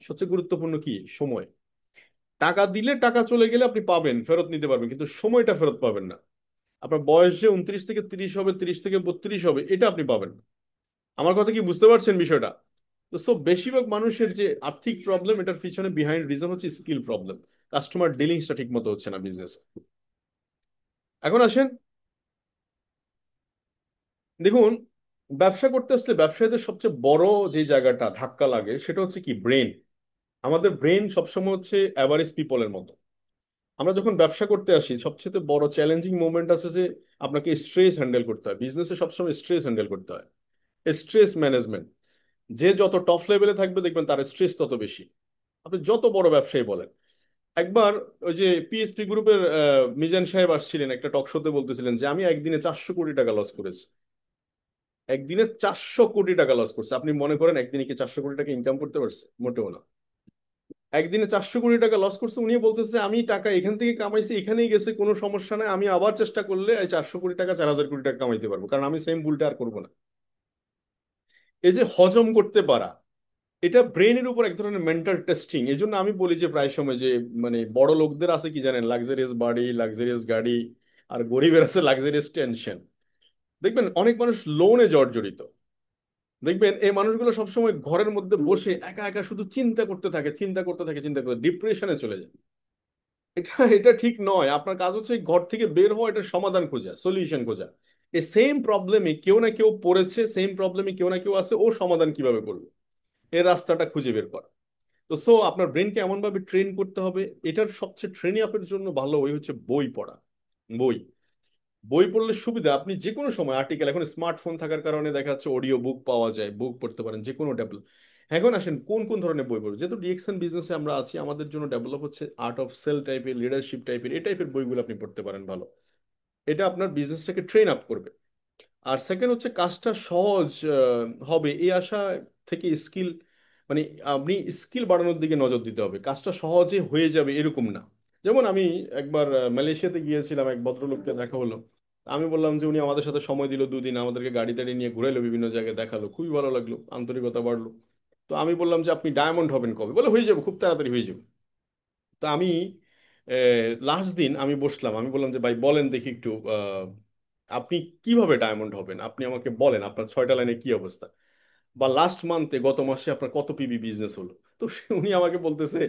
[SPEAKER 1] সবচেয়ে গুরুত্বপূর্ণ কি সময়। টাকা দিলে টাকা চলে গেলে আপনি পাবেন, ফেরত নিতে পারবেন, কিন্তু সময়টা ফেরত পাবেন না। আপনার বয়স যে 29 থেকে 30 হবে, 30 থেকে 32 হবে, এটা আপনি পাবেন না। আমার কথা কি বুঝতে পারছেন বিষয়টা? তো সব বেশিরভাগ মানুষের যে আর্থিক প্রবলেম, এটার পিছনে বিহাইন্ড রিজন হচ্ছে স্কিল প্রবলেম, কাস্টমার ডিলিংসটা ঠিক মতো হচ্ছে না বিজনেস। এখন আসেন, দেখুন, ব্যবসা করতে আসলে ব্যবসায়ীদের সবচেয়ে বড় যে জায়গাটা ধাক্কা লাগে সেটা হচ্ছে কি, ব্রেন। আমাদের ব্রেন সবসময় হচ্ছে অ্যাভারেজ পিপলের মতো। আমরা যখন ব্যবসা করতে আসি সবচেয়ে বড় চ্যালেঞ্জিং মোমেন্ট আছে যে আপনাকে স্ট্রেস হ্যান্ডেল করতে হয়, বিজনেসে সবসময় স্ট্রেস হ্যান্ডেল করতে হয়, স্ট্রেস ম্যানেজমেন্ট। যে যত টপ লেভেলে থাকবে দেখবেন তার স্ট্রেস তত বেশি, আপনি যত বড় ব্যবসায়ী বলেন। একবার ওই যে পিএসপি গ্রুপের মিজান সাহেব আসছিলেন একটা টক শোতে, বলতেছিলেন যে আমি একদিনে 400 কোটি টাকা লস করেছি। একদিনে 400 কোটি টাকা লস করছে। আপনি মনে করেন একদিনে কি 400 কোটি টাকা ইনকাম করতে পারছে? মোটেও না। একদিনে 400 কোটি টাকা লস করছে, উনি বলতেছে আমি টাকা এখান থেকে কামাইছি, এখানেই গেছে, কোনো সমস্যা নাই, আমি আবার চেষ্টা করলে এই 400 কোটি টাকা 4,000 কোটি টাকা কামাইতে পারবো, কারণ আমি সেম ভুলটা আর করবো না। এই যে হজম করতে পারা, এটা ব্রেনের উপর এক ধরনের মেন্টাল টেস্টিং। এই জন্য আমি বলি যে প্রায় সময় যে মানে বড় লোকদের আছে কি জানেন, লাক্সারিয়াস বাড়ি, লাক্সারিয়াস গাড়ি, আর গরিবের আছে লাক্সারিয়াস টেনশন। দেখবেন অনেক মানুষ লোনে জর্জরিত, দেখবেন এই মানুষগুলো সবসময় ঘরের মধ্যে বসে একা একা শুধু চিন্তা করতে থাকে, চিন্তা করতে থাকে, চিন্তা করতে ডিপ্রেশনে চলে যায়। এটা এটা ঠিক নয়। আপনার কাজ হচ্ছে এই ঘর থেকে বের হওয়া, এটা সমাধান খোঁজা, সলিউশন খোঁজা। এই সেম প্রবলেমে কেউ না কেউ পড়েছে, সেম প্রবলেমে কেউ না কেউ আছে, ও সমাধান কিভাবে করবে, এর রাস্তাটা খুঁজে বের করা। তো সো আপনার ব্রেনকে এমন ভাবে ট্রেন করতে হবে, এটার সবচেয়ে ট্রেনিং আপের জন্য ভালো ওই হচ্ছে বই পড়া। বই, বই পড়লে সুবিধা, আপনি যে কোনো সময় আর্টিকেল, এখন স্মার্টফোন থাকার কারণে দেখা যাচ্ছে অডিও বুক পাওয়া যায়, বুক পড়তে পারেন যে কোনো ডেভেলপ। এখন আসেন কোন কোন ধরনের বই পড়বো, যেহেতু ডিএক্সএন বিজনেসে আমরা আছি, আমাদের জন্য ডেভেলপ হচ্ছে আর্ট অফ সেল টাইপের, লিডারশিপ টাইপের, এই টাইপের বইগুলো আপনি পড়তে পারেন ভালো। এটা আপনার বিজনেসটাকে ট্রেন আপ করবে। আর সেকেন্ড হচ্ছে কাজটা সহজ হবে এই আশা থেকে স্কিল, মানে আপনি স্কিল বাড়ানোর দিকে নজর দিতে হবে, কাজটা সহজে হয়ে যাবে এরকম না। যেমন আমি একবার মালয়েশিয়াতে গিয়েছিলাম, এক ভদ্রলোককে দেখা হলো। আমি বললাম যে উনি আমাদের সাথে সময় দিল 2 দিন, আমাদেরকে গাড়ি টাড়ি নিয়ে ঘুরাইলো, বিভিন্ন জায়গায় দেখালো, খুবই ভালো লাগলো, আন্তরিকতা বাড়লো। তো আমি বললাম যে আপনি ডায়মন্ড হবেন কবে, বলে হয়ে যাবে, খুব তাড়াতাড়ি হয়ে যাবে। তো আমি লাস্ট দিন আমি বসলাম, আমি বললাম যে ভাই বলেন দেখি একটু, আপনি কিভাবে ডায়মন্ড হবেন, আপনি আমাকে বলেন আপনার 6টা লাইনে কি অবস্থা, বা লাস্ট মান্থে গত মাসে আপনার কত পিবি বিজনেস হলো। তো উনি আমাকে বলতেছে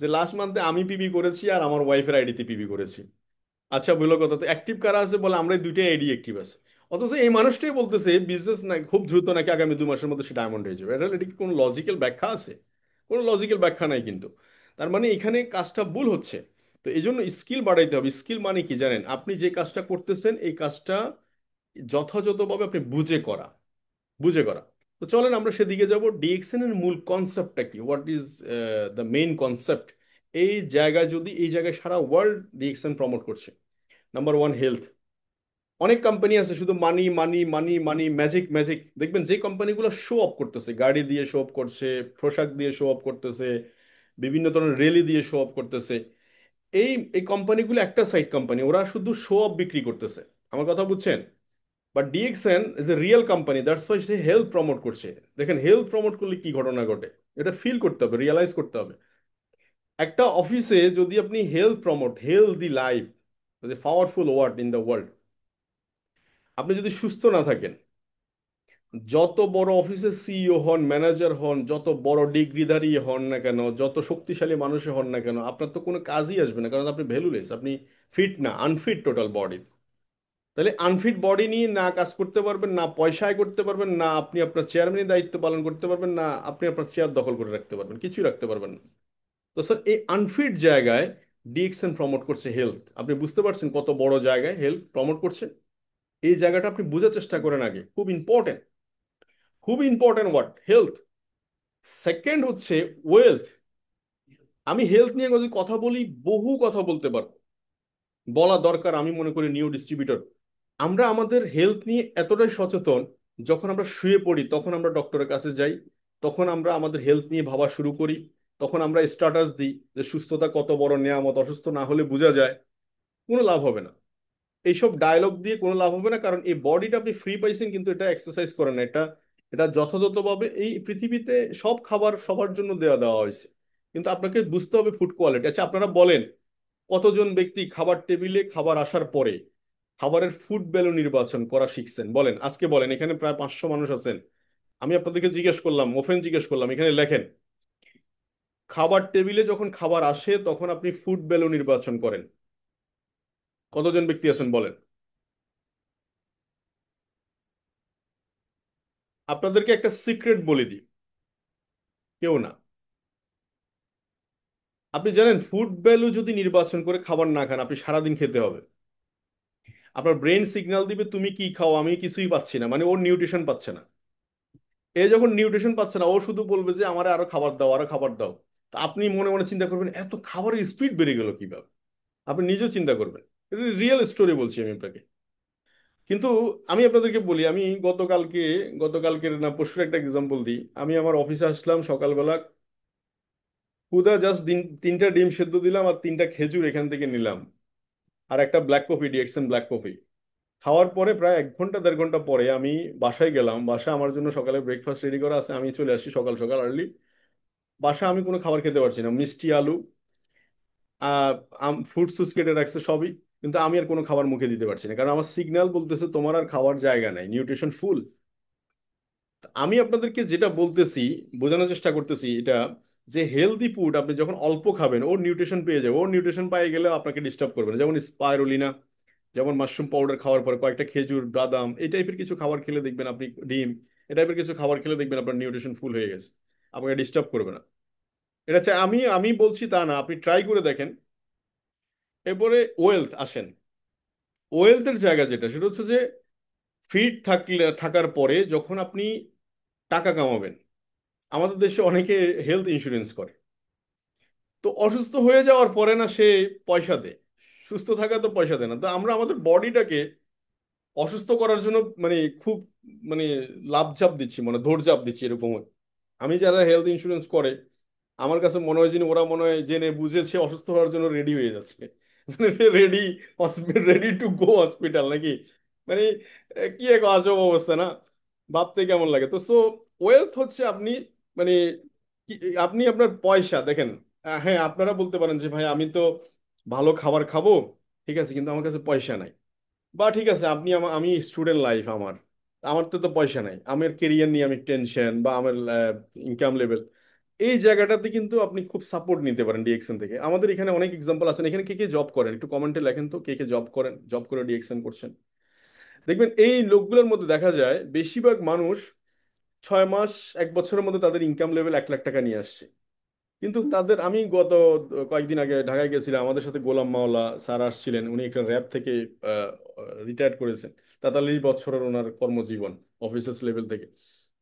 [SPEAKER 1] যে লাস্ট মান্থে আমি পিবি করেছি আর আমার ওয়াইফের আইডিতে পিবি করেছি। আচ্ছা বললো কথা, তো অ্যাক্টিভ কারা আছে, বলে আমরা দুইটাই আইডি অ্যাক্টিভ আছে। অথচ এই মানুষটাই বলতেছে বিজনেস না খুব দ্রুত নাকি আগামী 2 মাসের মধ্যে সে ডায়মন্ড হয়ে যাবে। এটা কি কোনো লজিক্যাল ব্যাখ্যা আছে? কোনো লজিক্যাল ব্যাখ্যা নাই কিন্তু। তার মানে এখানে কাজটা ভুল হচ্ছে। তো এই জন্য স্কিল বাড়াইতে হবে। স্কিল মানে কি জানেন, আপনি যে কাজটা করতেছেন এই কাজটা যথাযথভাবে আপনি বুঝে করা, বুঝে করা। তো চলেন আমরা সেদিকে যাব। ডিএক্সএন এর মূল কনসেপ্টটা কি, what is the main concept? এই জায়গায় যদি, এই জায়গায় সারা ওয়ার্ল্ড ডিএক্সএন প্রমোট করছে। Number one, health. অনেক কোম্পানি আছে শুধু মানি মানি মানি মানি, ম্যাজিক ম্যাজিক। দেখবেন যে কোম্পানিগুলো শো অফ করতেছে, গাড়ি দিয়ে শো অফ করছে, পোশাক দিয়ে শো অফ করতেছে, বিভিন্ন ধরনের রেলি দিয়ে শো অফ করতেছে, এই এই কোম্পানিগুলো একটা সাইড কোম্পানি, ওরা শুধু শো অফ বিক্রি করতেছে। আমার কথা বুঝছেন? But DXN is a real company, that's why say health promote করছে। দেখেন হেলথ প্রমোট করলে কি ঘটনা ঘটে, এটা ফিল করতে হবে, রিয়েলাইজ করতে হবে। একটা অফিসে যদি আপনি health promote, health the life, powerful word in the world. আপনি যদি সুস্থ না থাকেন, যত বড় অফিসের সিইও হন, ম্যানেজার হন, যত বড় ডিগ্রিধারী হন না কেন, যত শক্তিশালী মানুষ হন না কেন, আপনার তো কোনো কাজই আসবে না, কারণ আপনি ভ্যালুলেস, আপনি ফিট না, আনফিট টোটাল বডি। তাহলে আনফিট বডি নিয়ে না কাজ করতে পারবেন, না পয়সা আয় করতে পারবেন, না আপনি আপনার চেয়ারম্যানের দায়িত্ব পালন করতে পারবেন, না আপনি আপনার চেয়ার দখল করে রাখতে পারবেন, কিছুই রাখতে পারবেন না। তো স্যার, এই আনফিট জায়গায় ডিএক্সএন প্রমোট করছে হেলথ। আপনি বুঝতে পারছেন কত বড় জায়গায় হেলথ প্রমোট করছে? এই জায়গাটা আপনি বোঝার চেষ্টা করেন আগে, খুব ইম্পর্টেন্ট, খুব ইম্পর্টেন্ট ওয়ার্ড হেলথ। সেকেন্ড হচ্ছে ওয়েলথ। আমি হেলথ নিয়ে যদি কথা বলি, বহু কথা বলতে পারবো, বলা দরকার আমি মনে করি নিউ ডিস্ট্রিবিউটর। আমরা আমাদের হেলথ নিয়ে এতটাই সচেতন, যখন আমরা শুয়ে পড়ি তখন আমরা ডক্টরের কাছে যাই, তখন আমরা আমাদের হেলথ নিয়ে ভাবা শুরু করি, তখন আমরা স্ট্যাটাস দিই যে সুস্থতা কত বড় নেয়ামত, অসুস্থ না হলে বোঝা যায়। কোনো লাভ হবে না, এইসব ডায়লগ দিয়ে কোনো লাভ হবে না, কারণ এই বডিটা আপনি ফ্রি পাইছেন, কিন্তু এটা এক্সারসাইজ করে না। এটা এটা যথাযথভাবে এই পৃথিবীতে সব খাবার সবার জন্য দেওয়া দেওয়া হয়েছে, কিন্তু আপনাকে বুঝতে হবে ফুড কোয়ালিটি। আচ্ছা, আপনারা বলেন, কতজন ব্যক্তি খাবার টেবিলে খাবার আসার পরে খাবারের ফুড ভ্যালু নির্বাচন করা শিখছেন? বলেন, আজকে বলেন, এখানে প্রায় 500 মানুষ আছেন। আমি আপনাদেরকে জিজ্ঞেস করলাম, ওপেন জিজ্ঞেস করলাম, এখানে লেখেন, খাবার টেবিলে যখন খাবার আসে তখন আপনি ফুড ভ্যালু নির্বাচন করেন। কতজন ব্যক্তি আছেন বলেন? আপনাদেরকে একটা সিক্রেট বলে দিই, কেউ না। আপনি জানেন, ফুড ভ্যালু যদি নির্বাচন করে খাবার না খান, আপনি সারাদিন খেতে হবে। আপনার ব্রেন সিগন্যাল দিবে তুমি কি খাও, আমি কিছুই পাচ্ছি না, মানে ওর নিউট্রিশন পাচ্ছে না। এ যখন নিউট্রিশন পাচ্ছে না, ও শুধু বলবে যে আমার আরো খাবার দাও, আরো খাবার দাও। তা আপনি মনে মনে চিন্তা করবেন, এত খাবারের স্পিড বেড়ে গেল কিভাবে? আপনি নিজেও চিন্তা করবেন। এটা রিয়েল স্টোরি বলছি আমি আপনাকে। কিন্তু আমি আপনাদেরকে বলি, আমি গতকালকের না পরশুর একটা এক্সাম্পল দিই। আমি আমার অফিসে আসলাম সকালবেলা, হুদা জাস্ট 3টা ডিম সেদ্ধ দিলাম আর 3টা খেজুর এখান থেকে নিলাম, আর একটা black coffee, DXN black coffee. খাওয়ার পরে প্রায় 1 ঘন্টা 1.5 ঘন্টা পরে আমি বাসায় গেলাম। বাসা আমার জন্য সকালে ব্রেকফাস্ট রেডি করা আছে, আমি চলে আসি সকাল সকাল আর্লি। বাসা আমি কোনো খাবার খেতে পারছি না, মিষ্টি আলু, ফ্রুট জুস কেটে রাখছে সবই, কিন্তু আমি আর কোনো খাবার মুখে দিতে পারছি না, কারণ আমার সিগন্যাল বলতেছে তোমার আর খাওয়ার জায়গা নাই, নিউট্রিশন ফুল। আমি আপনাদেরকে যেটা বলতেছি, বোঝানোর চেষ্টা করতেছি এটা, যে হেলদি ফুড আপনি যখন অল্প খাবেন, ওর নিউট্রিশন পেয়ে যাবে, ওর নিউট্রিশন পেয়ে গেলে আপনাকে ডিস্টার্ব করবে না। যেমন স্পাইরুলিনা, যেমন মাশরুম পাউডার খাওয়ার পরে কয়েকটা খেজুর, বাদাম, এই টাইপের কিছু খাবার খেলে দেখবেন আপনি, ডিম, এই টাইপের কিছু খাবার খেলে দেখবেন আপনার নিউট্রিশন ফুল হয়ে গেছে, আপনাকে ডিস্টার্ব করবে না। এটা হচ্ছে, আমি আমি বলছি তা না, আপনি ট্রাই করে দেখেন। এরপরে ওয়েলথ আসেন। ওয়েলথের জায়গা যেটা, সেটা হচ্ছে যে ফিট থাকার পরে যখন আপনি টাকা কামাবেন, আমাদের দেশে অনেকে হেলথ ইন্স্যুরেন্স করে। তো অসুস্থ হয়ে যাওয়ার পরে না সে পয়সা দেয়, সুস্থ থাকা তো পয়সা দেয় না। তো আমরা আমাদের বডিটাকে অসুস্থ করার জন্য মানে খুব মানে লাভঝাপ দিচ্ছি, মানে দৌড়ঝাঁপ দিচ্ছি এরকম হয়। আমি যারা হেলথ ইন্স্যুরেন্স করে, আমার কাছে মনে হয় যে ওরা মনে হয় জেনে বুঝেছে অসুস্থ হওয়ার জন্য রেডি হয়ে যাচ্ছে, ready, ready to go hospital নাকি, মানে কি এক আজব অবস্থা না, ভাবতে কেমন লাগে। তো সো ওয়েলথ হচ্ছে আপনি মানে আপনি আপনার পয়সা দেখেন। হ্যাঁ, আপনারা বলতে পারেন যে ভাই আমি তো ভালো খাবার খাবো, ঠিক আছে, কিন্তু আমার কাছে পয়সা নাই। বা ঠিক আছে, আপনি আমি স্টুডেন্ট লাইফ আমার, আমার তো পয়সা নাই, আমার কেরিয়ার নিয়ে আমি টেনশন, বা আমার ইনকাম লেভেল, এই জায়গাটাতে কিন্তু আপনি খুব সাপোর্ট নিতে পারেন ডিএক্সএন থেকে। আমাদের এখানে অনেক এক্সাম্পল আছেন। এখানে কে কে জব করেন একটু কমেন্টে লেখেন তো, কে কে জব করেন, জব করে ডিএক্সএন করছেন। দেখবেন এই লোকগুলোর মধ্যে দেখা যায় বেশিরভাগ মানুষ 6 মাস 1 বছরের মধ্যে তাদের ইনকাম লেভেল 1 লাখ টাকা নিয়ে আসছে। কিন্তু তাদের, আমি গত কয়েকদিন আগে ঢাকায় গেছিলাম, আমাদের সাথে গোলাম মাওলা স্যার আসছিলেন, উনি একটা র্যাব থেকে রিটায়ার করেছেন। 43 বছরের ওনার কর্মজীবন, অফিসার্স লেভেল থেকে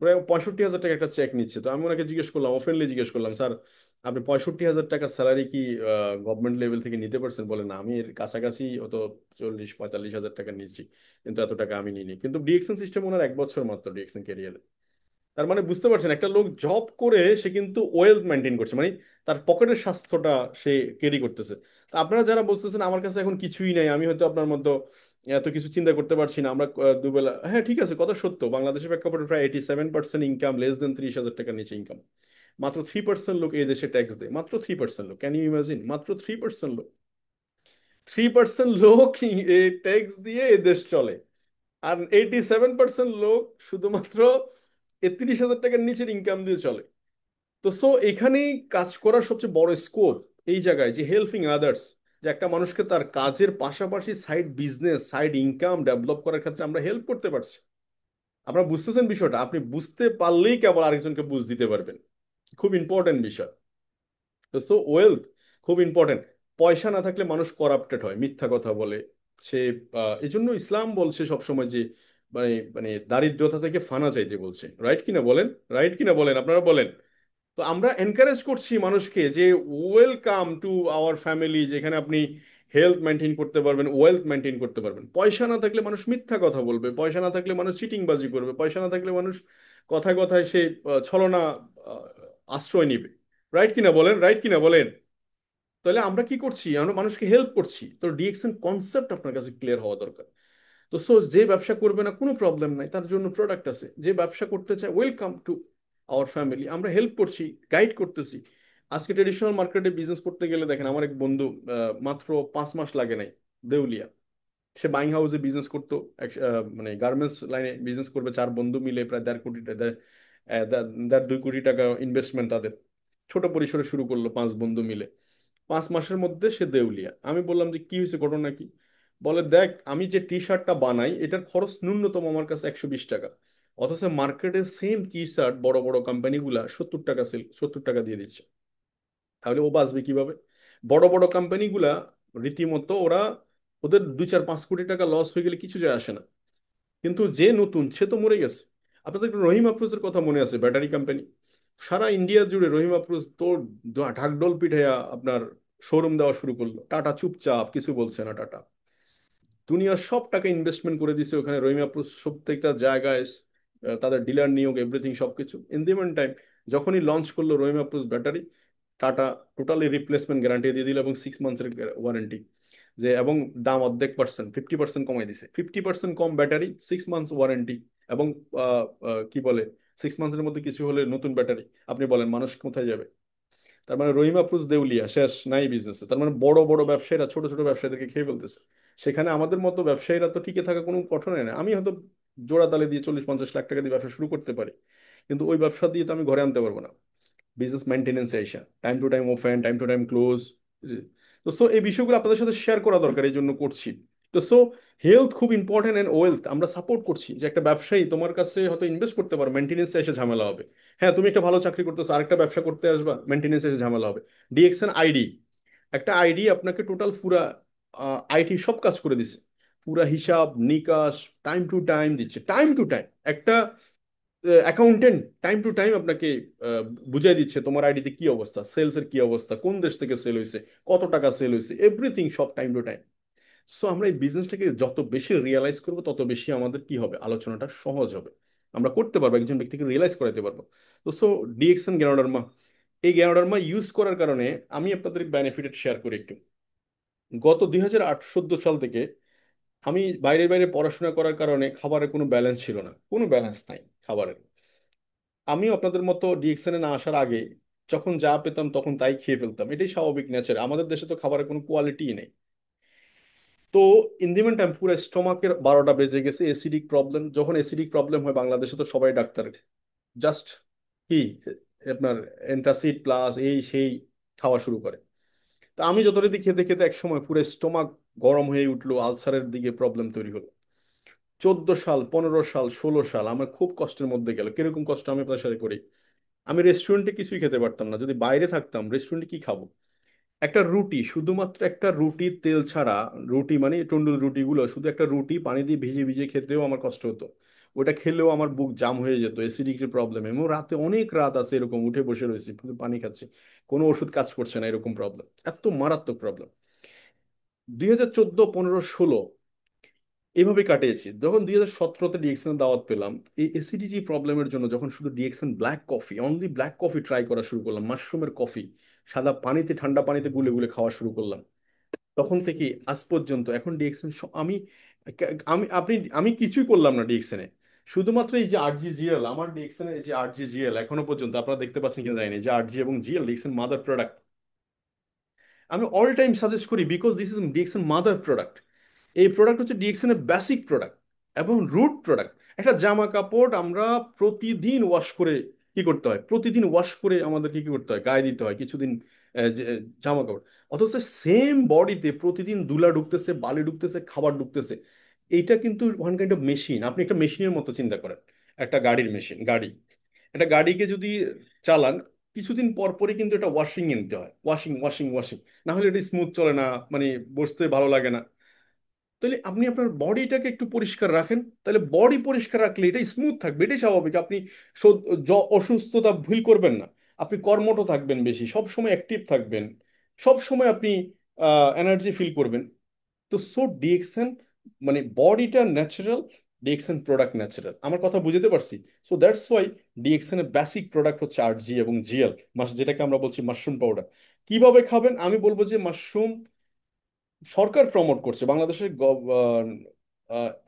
[SPEAKER 1] প্রায় 65,000 টাকা একটা চেক নিচ্ছে। তো আমি ওনাকে জিজ্ঞেস করলাম, ওপেনলি জিজ্ঞেস করলাম, স্যার আপনি 65,000 টাকা স্যালারি কি গভর্নমেন্ট লেভেল থেকে নিতে পারছেন? বলে না, আমি এর কাছাকাছি অত 40-45 হাজার টাকা নিচ্ছি, কিন্তু এত টাকা আমি নিইনি। কিন্তু ডিএকশন সিস্টেম ওনার 1 বছর মাত্র ডিএকশন ক্যারিয়ারে। তার মানে বুঝতে পারছেন, একটা লোক জব করে সে কিন্তু ওয়েলথ মেনটেন করছে, মানে তার পকেটের স্বাস্থ্যটা সে ক্যারি করতেছে। তা আপনারা যারা বলতেছেন আমার কাছে এখন কিছুই নাই, আমি হয়তো আপনার মতো এত কিছু চিন্তা করতে পারছি না, আমরা দুবেলা, হ্যাঁ ঠিক আছে, কথা সত্য, বাংলাদেশের প্রেক্ষাপটে প্রায় 87% ইনকাম লেস দেন 30,000 টাকার নিচে ইনকাম। মাত্র 3% লোক এই দেশে ট্যাক্স দেয়, মাত্র 3% লোক, ক্যান ইউ ইমাজিন, মাত্র 3% লোক। 3% লোক ট্যাক্স দিয়ে এ দেশ চলে, আর 87% লোক শুধুমাত্র 31,000 টাকার নিচের ইনকাম দিয়ে চলে। তো সো এখানেই কাজ করার সবচেয়ে বড় স্কোপ এই জায়গায়, যে হেল্পিং আদার্স, যে একটা মানুষকে তার কাজের পাশাপাশি side business, side income develop করার ক্ষেত্রে আমরা হেল্প করতে পারছি। আপনারা বুঝতেছেন বিষয়টা? আপনি বুঝতে পারলেই কেবল আরেকজনকে বুঝ দিতে পারবেন। খুব ইম্পর্টেন্ট বিষয়। তো সো ওয়েলথ খুব ইম্পর্টেন্ট। পয়সা না থাকলে মানুষ করাপ্টেড হয়, মিথ্যা কথা বলে। সে এই জন্য ইসলাম বলছে সবসময় যে মানে মানে দারিদ্রতা থেকে ফানা চাইতে বলছে। রাইট কিনা বলেন? রাইট কিনা বলেন? আপনারা বলেন। তো আমরা এনকারেজ করছি মানুষকে যে ওয়েলকাম টু আওয়ার ফ্যামিলি, যেখানে আপনি হেলথ মেনটেন করতে পারবেন, ওয়েলথ মেনটেন করতে পারবেন। পয়সা না থাকলে মানুষ মিথ্যা কথা বলবে, পয়সা না থাকলে মানুষ চিটিংবাজি করবে, পয়সা না থাকলে মানুষ কথায় কথায় সে ছলনা আহ, আশ্রয় নিবে। রাইট কিনা বলেন? রাইট কিনা বলেন? তাহলে আমরা কি করছি? আমরা মানুষকে হেল্প করছি। তো ডিএক্সএন কনসেপ্ট আপনার কাছে ক্লিয়ার হওয়া দরকার। তো সো যে ব্যবসা করবে না কোনো প্রবলেম নাই, তার জন্য প্রোডাক্ট আছে। যে ব্যবসা করতে চায়, ওয়েলকাম টু আওয়ার ফ্যামিলি, আমরা হেল্প করছি, গাইড করতেছি। আজকে ট্রেডিশনাল মার্কেটে বিজনেস করতে গেলে দেখেন, আমার এক বন্ধু মাত্র 5 মাস লাগে নাই, দেউলিয়া। সে বাইং হাউসে বিজনেস করতো, মানে গার্মেন্টস লাইনে বিজনেস করবে, 4 বন্ধু মিলে প্রায় 1.5 কোটি 2 কোটি টাকা ইনভেস্টমেন্ট তাদের। ছোট পরিসরে শুরু করলো 5 বন্ধু মিলে। 5 মাসের মধ্যে সে দেউলিয়া। আমি বললাম যে কি হয়েছে, ঘটনা কি? বলে দেখ, আমি যে টি শার্টটা বানাই এটার খরচ ন্যূনতম আমার কাছে 120 টাকা, অথচ মার্কেটে সেম টি শার্ট বড় বড় কোম্পানিগুলা 70 টাকা সেল, 70 টাকা দিয়ে দিচ্ছে। তাহলে ও বাঁচবে কিভাবে? বড় বড় কোম্পানিগুলা রীতিমতো ওরা, ওদের 2 4 5 কোটি টাকা লস হয়ে গেলে কিছু যায় আসে না, কিন্তু যে নতুন সে তো মরে গেছে। আপনাদের একটু রহিম আফরোজের কথা মনে আছে? ব্যাটারি কোম্পানি, সারা ইন্ডিয়া জুড়ে রহিম আফরোজ তো ঢাকঢোল পিটাইয়া আপনার শোরুম দেওয়া শুরু করলো। টাটা চুপচাপ কিছু বলছে না। টাটা দুনিয়ার সব টাকা ইনভেস্টমেন্ট করে দিছে ওখানে, রহিম আফরোজ প্রত্যেকটা জায়গায় তাদের ডিলার নিয়োগ, এভরিথিং সবকিছু। ইন দি মেন টাইম যখনই লঞ্চ করলো রহিম আফরোজ ব্যাটারি, টাটা টোটালি রিপ্লেসমেন্ট গ্যারান্টি দিয়ে দিল এবং 6 মান্থের ওয়ারেন্টি। যে এবং দাম অর্ধেক, 50% কমাই দিছে, 50% কম ব্যাটারি, 6 মান্থস ওয়ারেন্টি। এবং কি বলে, 6 মান্থের মধ্যে কিছু হলে নতুন ব্যাটারি। আপনি বলেন মানুষ কোথায় যাবে? তার মানে রহিম আফরোজ দেউলিয়া, শেষ নাই বিজনেসে। তার মানে বড় বড় ব্যবসায়ীরা ছোট ছোট ব্যবসায়ীদেরকে খেয়ে ফেলতেছে। সেখানে আমাদের মতো ব্যবসায়ীরা তো টিকে থাকা কোনো কঠোর না। আমি হয়তো জোড়া তালে দিয়ে 40 50 লাখ টাকা দিয়ে ব্যবসা শুরু করতে পারি, কিন্তু ওই ব্যবসা দিয়ে তো আমি ঘরে আনতে পারবো না। বিজনেস মেনটেনেন্স আইসা, time to time open, time to time close. তো সো এই বিষয়গুলো আপনাদের সাথে শেয়ার করা দরকার, এই জন্য করছি। তো সো হেলথ খুব ইম্পর্টেন্ট, অ্যান্ড ওয়েলথ আমরা সাপোর্ট করছি। যে একটা ব্যবসায়ী তোমার কাছে হয়তো ইনভেস্ট করতে পারো, মেনটেনেন্সে এসে ঝামেলা হবে। হ্যাঁ, তুমি একটা ভালো চাকরি করতেছো, আরেকটা ব্যবসা করতে আসবা, মেনটেনেন্সে এসে ঝামেলা হবে। ডিএক্সএন আইডি, একটা আইডি আপনাকে টোটাল পুরা আইটি সব কাজ করে দিছে। পুরা হিসাব নিকাশ টাইম টু টাইম দিচ্ছে, টাইম টু টাইম। একটা অ্যাকাউন্টেন্ট টাইম টু টাইম আপনাকে আহ, বুঝাই দিচ্ছে তোমার আইডিতে কি অবস্থা, সেলস এর কি অবস্থা, কোন দেশ থেকে সেল হয়েছে, কত টাকা সেল হয়েছে, এভরিথিং সব টাইম টু টাইম। সো আমরা এই বিজনেসটাকে যত বেশি রিয়েলাইজ করবো, তত বেশি আমাদের কি হবে, আলোচনাটা সহজ হবে। আমরা করতে পারবো, একজন ব্যক্তিকে রিয়েলাইজ করাতে পারবো। তো সো ডিএক্সএন জ্ঞানোডার্মা, এই জ্ঞানোডার্মা ইউজ করার কারণে আমি আপনাদের বেনিফিট শেয়ার করি একটু। গত 2008-14 সাল থেকে আমি বাইরে বাইরে পড়াশোনা করার কারণে খাবারের কোনো ব্যালেন্স ছিল না, কোনো ব্যালেন্স নাই খাবারের। আমিও আপনাদের মতো ডিএক্সএন এ না আসার আগে যখন যা পেতাম তখন তাই খেয়ে ফেলতাম, এটাই স্বাভাবিক নেচার। আমাদের দেশে তো খাবারের কোনো কোয়ালিটি নেই। তো ইন দি মিন টাইম পুরো স্টমাকের 12টা বেজে গেছে, এসিডিক প্রবলেম। যখন এসিডিক প্রবলেম হয় বাংলাদেশে তো সবাই ডাক্তার, জাস্ট কি আপনার অ্যান্টাসিড প্লাস এই সেই খাওয়া শুরু করে। তো আমি যথারীতি খেতে খেতে এক সময় পুরো স্টমাক গরম হয়ে উঠলো, আলসারের দিকে প্রবলেম তৈরি হলো। 14 সাল, 15 সাল, 16 সাল আমার খুব কষ্টের মধ্যে গেল। কিরকম কষ্ট আমি আপনার সাথে করি। আমি রেস্টুরেন্টে কিছুই খেতে পারতাম না, যদি বাইরে থাকতাম রেস্টুরেন্টে কি খাবো? একটা রুটি, শুধুমাত্র একটা রুটির তেল ছাড়া, রুটি মানে টন্ডুল রুটিগুলো, শুধু একটা রুটি পানি দিয়ে ভিজে ভিজে খেতেও আমার কষ্ট হতো। ওটা খেলেও আমার বুক জাম হয়ে যেত, অ্যাসিডিটির প্রবলেম। এবং রাতে অনেক রাত আছে এরকম উঠে বসে রয়েছি, শুধু পানি খাচ্ছি, কোনো ওষুধ কাজ করছে না, এরকম প্রবলেম, এত মারাত্মক প্রবলেম। 2014, 15, 16 এইভাবে কাটিয়েছি। যখন 2017-তে ডিএক্সএন দাওয়াত পেলাম, এই অ্যাসিডিটি প্রবলেমের জন্য যখন শুধু DXN black coffee, only black coffee try করা শুরু করলাম, মাশরুমের কফি, সাদা পানিতে, ঠান্ডা পানিতে গুলে গুলে খাওয়া শুরু করলাম, তখন থেকে আজ পর্যন্ত এখন ডিএক্সএন আমি আমি আপনি আমি কিছুই করলাম না ডিএক্সএনে। শুধুমাত্র এই যে আরজিজিএল, আমার ডিএক্সএন এই যে আরজিজিএল এখনো পর্যন্ত আপনারা দেখতে পাচ্ছেন কিনা জানি না, যে আরজি এবং জিএল ডিএক্সএন মাদার প্রোডাক্ট। আমি অল টাইম সাজেস্ট করি, because this is DXN mother product. এই প্রোডাক্ট হচ্ছে ডিএক্সএন এর বেসিক প্রোডাক্ট এবং রুট প্রোডাক্ট। একটা জামা কাপড় আমরা প্রতিদিন ওয়াশ করে কি করতে হয়, প্রতিদিন ওয়াশ করে আমাদেরকে কি করতে হয়, গায়ে দিতে হয় কিছুদিন জামা কাপড়। অথচ সেম বডিতে প্রতিদিন ধুলা ঢুকতেছে, বালি ঢুকতেছে, খাবার ঢুকতেছে। এইটা কিন্তু ওয়ান কাইন্ড অফ মেশিন। আপনি একটা মেশিনের মতো চিন্তা করেন, একটা গাড়ির মেশিন। একটা গাড়িকে যদি চালান, কিছুদিন পর পরই কিন্তু এটা ওয়াশিং এ নিতে হয়, ওয়াশিং ওয়াশিং ওয়াশিং, না হলে এটা স্মুথ চলে না, মানে বসতে ভালো লাগে না। তাহলে আপনি আপনার বডিটাকে একটু পরিষ্কার রাখেন, তাহলে বডি পরিষ্কার রাখলে এটা স্মুথ থাকবে, এটাই স্বাভাবিক। আপনি অসুস্থতা ভুল করবেন না, আপনি কর্মঠ থাকবেন, বেশি সব সময় অ্যাক্টিভ থাকবেন, সব সময় আপনি এনার্জি ফিল করবেন। তো সো ডিএক্সএন মানে বডিটা ন্যাচারাল, ডিএক্সএন প্রোডাক্ট ন্যাচারাল। আমার কথা বুঝতে পারছি? সো দ্যাটস ওয়াই ডিএক্সএন এর বেসিক প্রোডাক্ট হচ্ছে আরজি এবং জিএল, যেটাকে আমরা বলছি মাশরুম পাউডার। কিভাবে খাবেন? আমি বলবো যে মাশরুম সরকার প্রমোট করছে বাংলাদেশের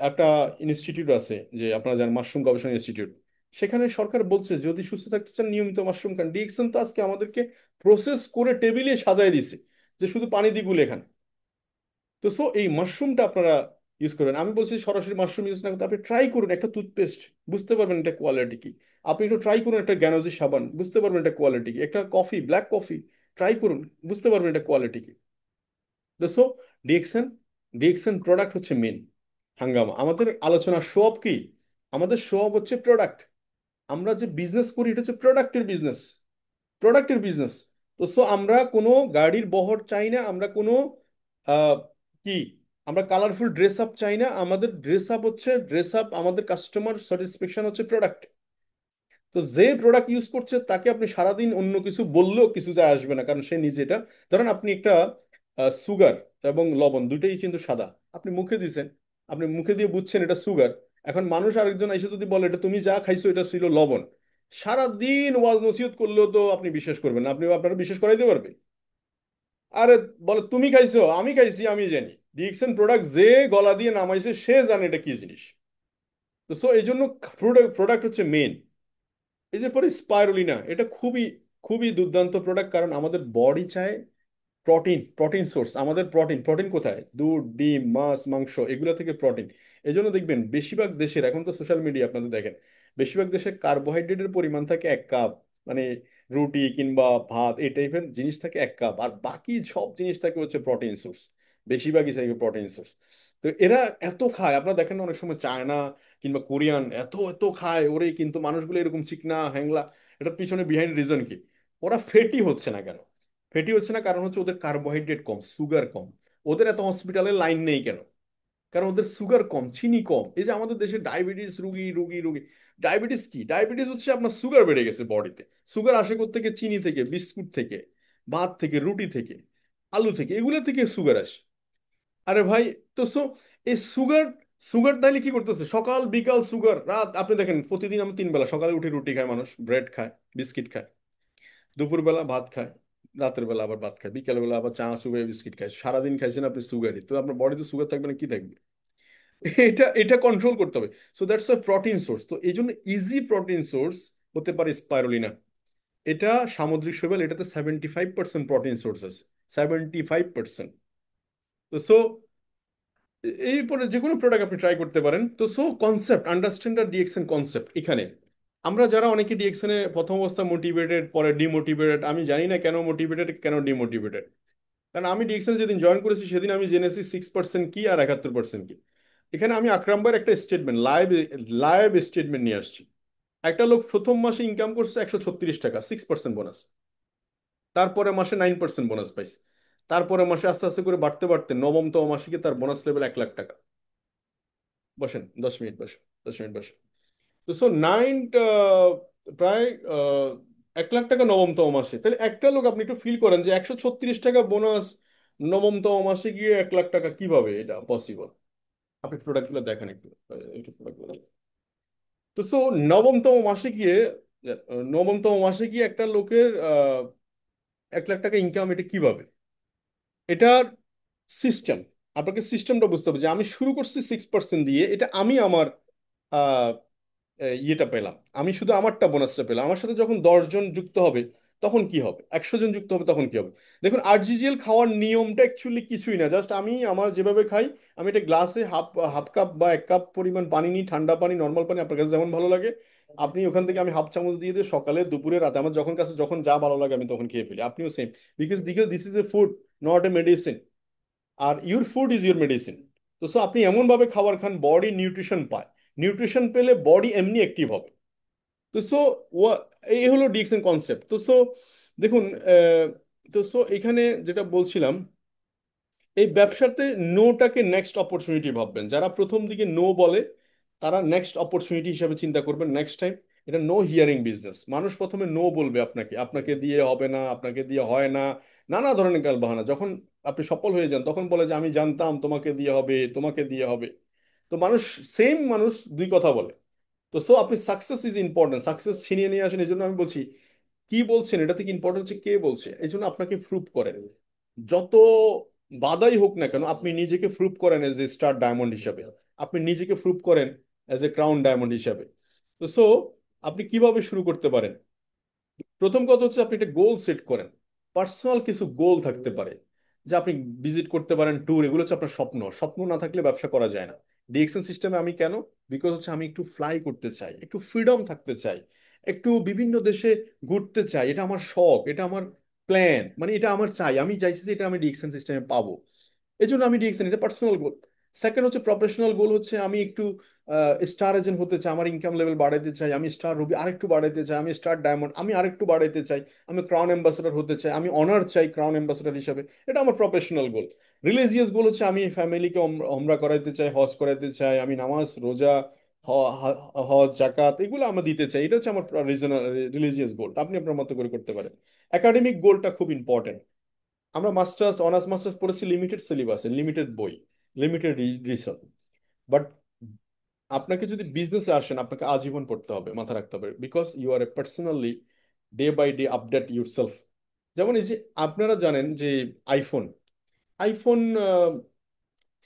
[SPEAKER 1] একটা ইনস্টিটিউট আছে, যে আপনারা জানেন মাশরুম গবেষণা ইনস্টিটিউট। সেখানে সরকার বলছে যদি সুস্থ থাকতে চান নিয়মিত মাশরুম খান। ডিএক্সএন তো আজকে আমাদেরকে প্রসেস করে টেবিলে সাজায় দিছে, যে শুধু পানি দিয়ে গুলে খান। তো সো এই মাশরুমটা আপনারা ইউজ করবেন। আমি বলছি সরাসরি মাশরুম ইউজ না করতে আপনি ট্রাই করুন একটা টুথপেস্ট, বুঝতে পারবেন এটা কোয়ালিটি কি। আপনি একটু ট্রাই করুন একটা গ্যানোজি সাবান, বুঝতে পারবেন এটা কোয়ালিটি কি। একটা কফি, ব্ল্যাক কফি ট্রাই করুন, বুঝতে পারবেন এটা কোয়ালিটি কি। তো সো ডিএক্সএন ডিএক্সএন প্রোডাক্ট হচ্ছে মেন হাঙ্গামা। আমাদের আলোচনা শো অফ কি? আমাদের শো অফ হচ্ছে প্রোডাক্ট। আমরা যে বিজনেস করি এটা হচ্ছে প্রোডাক্টের বিজনেস, প্রোডাক্টের বিজনেস। তো সো আমরা কোনো গাড়ির বহর চাই না, আমরা কোনো আহ, কি আমরা কালারফুল ড্রেস আপ চাই না। আমাদের ড্রেস আপ হচ্ছে ড্রেস আপ, আমাদের কাস্টমার স্যাটিসফ্যাকশন হচ্ছে প্রোডাক্ট। তো যে প্রোডাক্ট ইউজ করছে তাকে আপনি সারাদিন অন্য কিছু বললেও কিছু যায় আসবে না, কারণ সে নিজে এটা। ধরেন আপনি একটা সুগার এবং লবণ দুইটাই কিন্তু সাদা, আপনি মুখে দিছেন, আপনি মুখে দিয়ে বুঝছেন এটা সুগার। এখন মানুষ আরেকজন এসে যদি বলে এটা তুমি যা খাইছো এটা ছিল লবণ, সারাদিন ওয়াজ নসিহত করলেও তো আপনি বিশ্বাস করবেন না। আপনি আপনারা বিশ্বাস করাইতে পারবে? আরে বলে তুমি খাইছো, আমি খাইছি, আমি জানি। ডিএক্সএন প্রোডাক্ট যে গলা দিয়ে নামাইছে সে জানে এটা কি জিনিস। তো সো এই জন্য প্রোডাক্ট হচ্ছে মেন। এই যে পরে স্পাইরুলিনা, এটা খুবই খুবই দুর্দান্ত প্রোডাক্ট, কারণ আমাদের বডি চায় প্রোটিন, প্রোটিন সোর্স। আমাদের প্রোটিন, প্রোটিন কোথায়? দুধ, ডিম, মাছ, মাংস, এগুলো থেকে প্রোটিন। এই জন্য দেখবেন বেশিরভাগ দেশের, এখন তো সোশ্যাল মিডিয়া আপনাদের দেখেন, বেশিরভাগ দেশে কার্বোহাইড্রেটের পরিমাণ থাকে 1 কাপ, মানে রুটি কিংবা ভাত এই টাইপের জিনিস থাকে 1 কাপ, আর বাকি সব জিনিস থাকে হচ্ছে প্রোটিন সোর্স, বেশিরভাগই থাকে প্রোটিন সোর্স। তো এরা এত খায়, আপনারা দেখেন না অনেক সময় চায়না কিংবা কোরিয়ান এত এত খায় ওরে, কিন্তু মানুষগুলো এরকম চিকনা হ্যাংলা। এটার পিছনে বিহাইন্ড রিজন কি? ওরা ফেটি হচ্ছে না কেন? ফেটি হচ্ছে না কারণ হচ্ছে ওদের কার্বোহাইড্রেট কম, সুগার কম। ওদের এত হসপিটালে লাইন নেই কেন? কারণ ওদের সুগার কম, চিনি কম। এই যে আমাদের দেশে ডায়াবেটিস রুগী রুগী রুগী, ডায়াবেটিস কি? ডায়াবেটিস হচ্ছে আপনার সুগার বেড়ে গেছে বডিতে। সুগার আসে থেকে চিনি থেকে, বিস্কুট থেকে, ভাত থেকে, রুটি থেকে, আলু থেকে, এগুলো থেকে সুগার আসে। আরে ভাই, তো এই সুগার, সুগার তাইলে কি করতেছে? সকাল বিকাল সুগার, রাত। আপনি দেখেন প্রতিদিন আমি 3 বেলা, সকালে উঠে রুটি খায় মানুষ, ব্রেড খায়, বিস্কিট খায়, দুপুরবেলা ভাত খায়, রাতের বেলা আবার ভাত খায়, বিকেল বেলা আবার চা সুগার বিস্কিট খায়। সারাদিন খাইছেন আপনি সুগারই, তো আপনার বডিতে সুগার থাকবে না কি থাকবে? এটা এটা কন্ট্রোল করতে হবে। So that's a protein source. তো এই জন্য ইজি প্রোটিন সোর্স হতে পারে স্পাইরুলিনা। এটা সামুদ্রিক শৈবাল, এটাতে 75% প্রোটিন সোর্স আছে, 75%। তো সো এরপরে যে কোনো প্রোডাক্ট আপনি ট্রাই করতে পারেন। তো সো কনসেপ্ট আন্ডারস্ট্যান্ড আর ডিএক্সএন কনসেপ্ট এখানে। আমরা যারা অনেকে ডিএক্সএন এ প্রথম অবস্থা মোটিভেটেড, পরে ডিমোটিভেটেড, আমি জানি না কেন মোটিভেটেড কেন ডিমোটিভেটেড। কারণ আমি ডিএক্সএন যেদিন জয়েন করেছি সেদিন আমি জেনেছি 6% কি আর 71% কি। এখানে আমি আকরাম ভাইয়ের একটা স্টেটমেন্ট, লাইভ লাইভ স্টেটমেন্ট নিয়ে আসছি। একটা লোক প্রথম মাসে ইনকাম করছে 136 টাকা, 6% বোনাস। তারপরে মাসে 9% বোনাস পাইছে। তারপরে মাসে আস্তে আস্তে করে বাড়তে বাড়তে নবমতম মাসে গিয়ে তার বোনাস লেভেল 1 লাখ টাকা। বসেন 10 মিনিট, বসেন 10 মিনিট বসেন। তো সো প্রায় 1 লাখ টাকা নবমতম মাসে। তাহলে একটা লোক, আপনি একটু ফিল করেন যে 136 টাকা বোনাস নবমতম মাসে গিয়ে 1 লাখ টাকা, কিভাবে এটা পসিবল? আপনি প্রোডাক্টগুলো দেখেন একটু, একটু প্রোডাক্টগুলো। তো সো নবমতম মাসে গিয়ে নবমতম মাসে গিয়ে একটা লোকের 1 লাখ টাকা ইনকাম, এটা কিভাবে? এটার সিস্টেম, আপনাকে সিস্টেমটা বুঝতে হবে। যে আমি শুরু করছি 6% দিয়ে, এটা আমি আমার ইয়েটা পেলাম, আমি শুধু আমারটা বোনাসটা পেলাম। আমার সাথে যখন 10 জন যুক্ত হবে তখন কি হবে, 100 জন যুক্ত হবে তখন কি হবে? দেখুন, আরজিজিএল খাওয়ার নিয়মটা অ্যাকচুয়ালি কিছুই না, জাস্ট আমি আমার যেভাবে খাই, আমি একটা গ্লাসে হাফ হাফ কাপ বা 1 কাপ পরিমাণ পানি নিই, ঠান্ডা পানি, নর্মাল পানি, আপনার কাছে যেমন ভালো লাগে। আপনি ওখান থেকে আমি হাফ চামচ দিয়ে দিই, সকালে দুপুরে রাতে আমার যখন কাছে যখন যা ভালো লাগে আমি তখন খেয়ে ফেলি, আপনিও same. Because because this is a food, not a medicine. আর your food is your medicine. তো সো আপনি এমন ভাবে খাবার খান বডি নিউট্রিশন পায়, নিউট্রিশন পেলে বডি এমনি অ্যাক্টিভ হবে। তো সো এই হলো ডিএক্সএন কনসেপ্ট। তো সো দেখুন, আহ, তো সো এখানে যেটা বলছিলাম, এই ব্যবসাতে নোটাকে নেক্সট অপরচুনিটি ভাববেন। যারা প্রথম দিকে নো বলে তারা নেক্সট অপরচুনিটি হিসাবে চিন্তা করবেন নেক্সট টাইম। এটা নো হিয়ারিং বিজনেস। মানুষ প্রথমে নো বলবে আপনাকে, আপনাকে দিয়ে হবে না, আপনাকে দিয়ে হয় না, নানা ধরনের গাল বাহানা। যখন আপনি সফল হয়ে যান তখন বলে যে আমি জানতাম তোমাকে দিয়ে হবে, তোমাকে দিয়ে হবে। তো মানুষ, সেম মানুষ দুই কথা বলে। তো সো আপনি সাকসেস ইজ ইম্পর্টেন্ট, সাকসেস ছিনিয়ে নিয়ে আসেন। এই জন্য আমি বলছি, কি বলছেন এটা থেকে ইম্পর্টেন্ট হচ্ছে কে বলছে। এই জন্য আপনাকে প্রুভ করেন, যত বাধাই হোক না কেন আপনি নিজেকে প্রুভ করেন এজ এ স্টার ডায়মন্ড হিসাবে, আপনি নিজেকে প্রুভ করেন এজ এ ক্রাউন ডায়মন্ড হিসাবে। তো সো আপনি কিভাবে শুরু করতে পারেন? প্রথম কথা হচ্ছে আপনি একটা গোল সেট করেন। পার্সোনাল কিছু গোল থাকতে পারে, যে আপনি ভিজিট করতে পারেন, ট্যুর, এগুলো হচ্ছে আপনার স্বপ্ন। স্বপ্ন না থাকলে ব্যবসা করা যায় না। ডিএক্সএন সিস্টেমে আমি কেন? বিকজ হচ্ছে আমি একটু ফ্লাই করতে চাই, একটু ফ্রিডম থাকতে চাই, একটু বিভিন্ন দেশে ঘুরতে চাই। এটা আমার শখ, এটা আমার প্ল্যান, মানে এটা আমার চাই, আমি চাইছি যে এটা আমি ডিএক্সএন সিস্টেমে পাবো। এই জন্য আমি ডিএক্সএন, এটা পার্সোনাল গোল। সেকেন্ড হচ্ছে প্রফেশনাল গোল, হচ্ছে আমি একটু স্টার এজেন্ট হতে চাই, আমার ইনকাম লেভেল বাড়াইতে চাই, আমি স্টার রবি আরেকটু বাড়াইতে চাই, আমি স্টার ডায়মন্ড আমি আরেকটু বাড়াইতে চাই, আমি ক্রাউন অ্যাম্বাসেডর হতে চাই, আমি অনার চাই ক্রাউন অ্যাম্বাসেডর হিসেবে। এটা আমার প্রফেশনাল গোল। রিলিজিয়াস গোল হচ্ছে আমি ফ্যামিলিকে ওমরা করাইতে চাই, হজ করাইতে চাই, আমি নামাজ রোজা হজ জাকাত এগুলো আমরা দিতে চাই। এটা হচ্ছে আমার রিজনাল রিলিজিয়াস গোল। আপনি আপনার মতো করে করতে পারেন। একাডেমিক গোলটা খুব ইম্পর্টেন্ট। আমরা মাস্টার্স অনার্স মাস্টার্স পড়েছি লিমিটেড সিলেবাসে, লিমিটেড বই, লিমিটেড রিসোর্স। বাট আপনাকে যদি বিজনেসে আসেন আপনাকে আজীবন পড়তে হবে, মাথা রাখতে হবে, because you are a personally day by day update yourself. যেমন এই যে আপনারা জানেন যে আইফোন আইফোন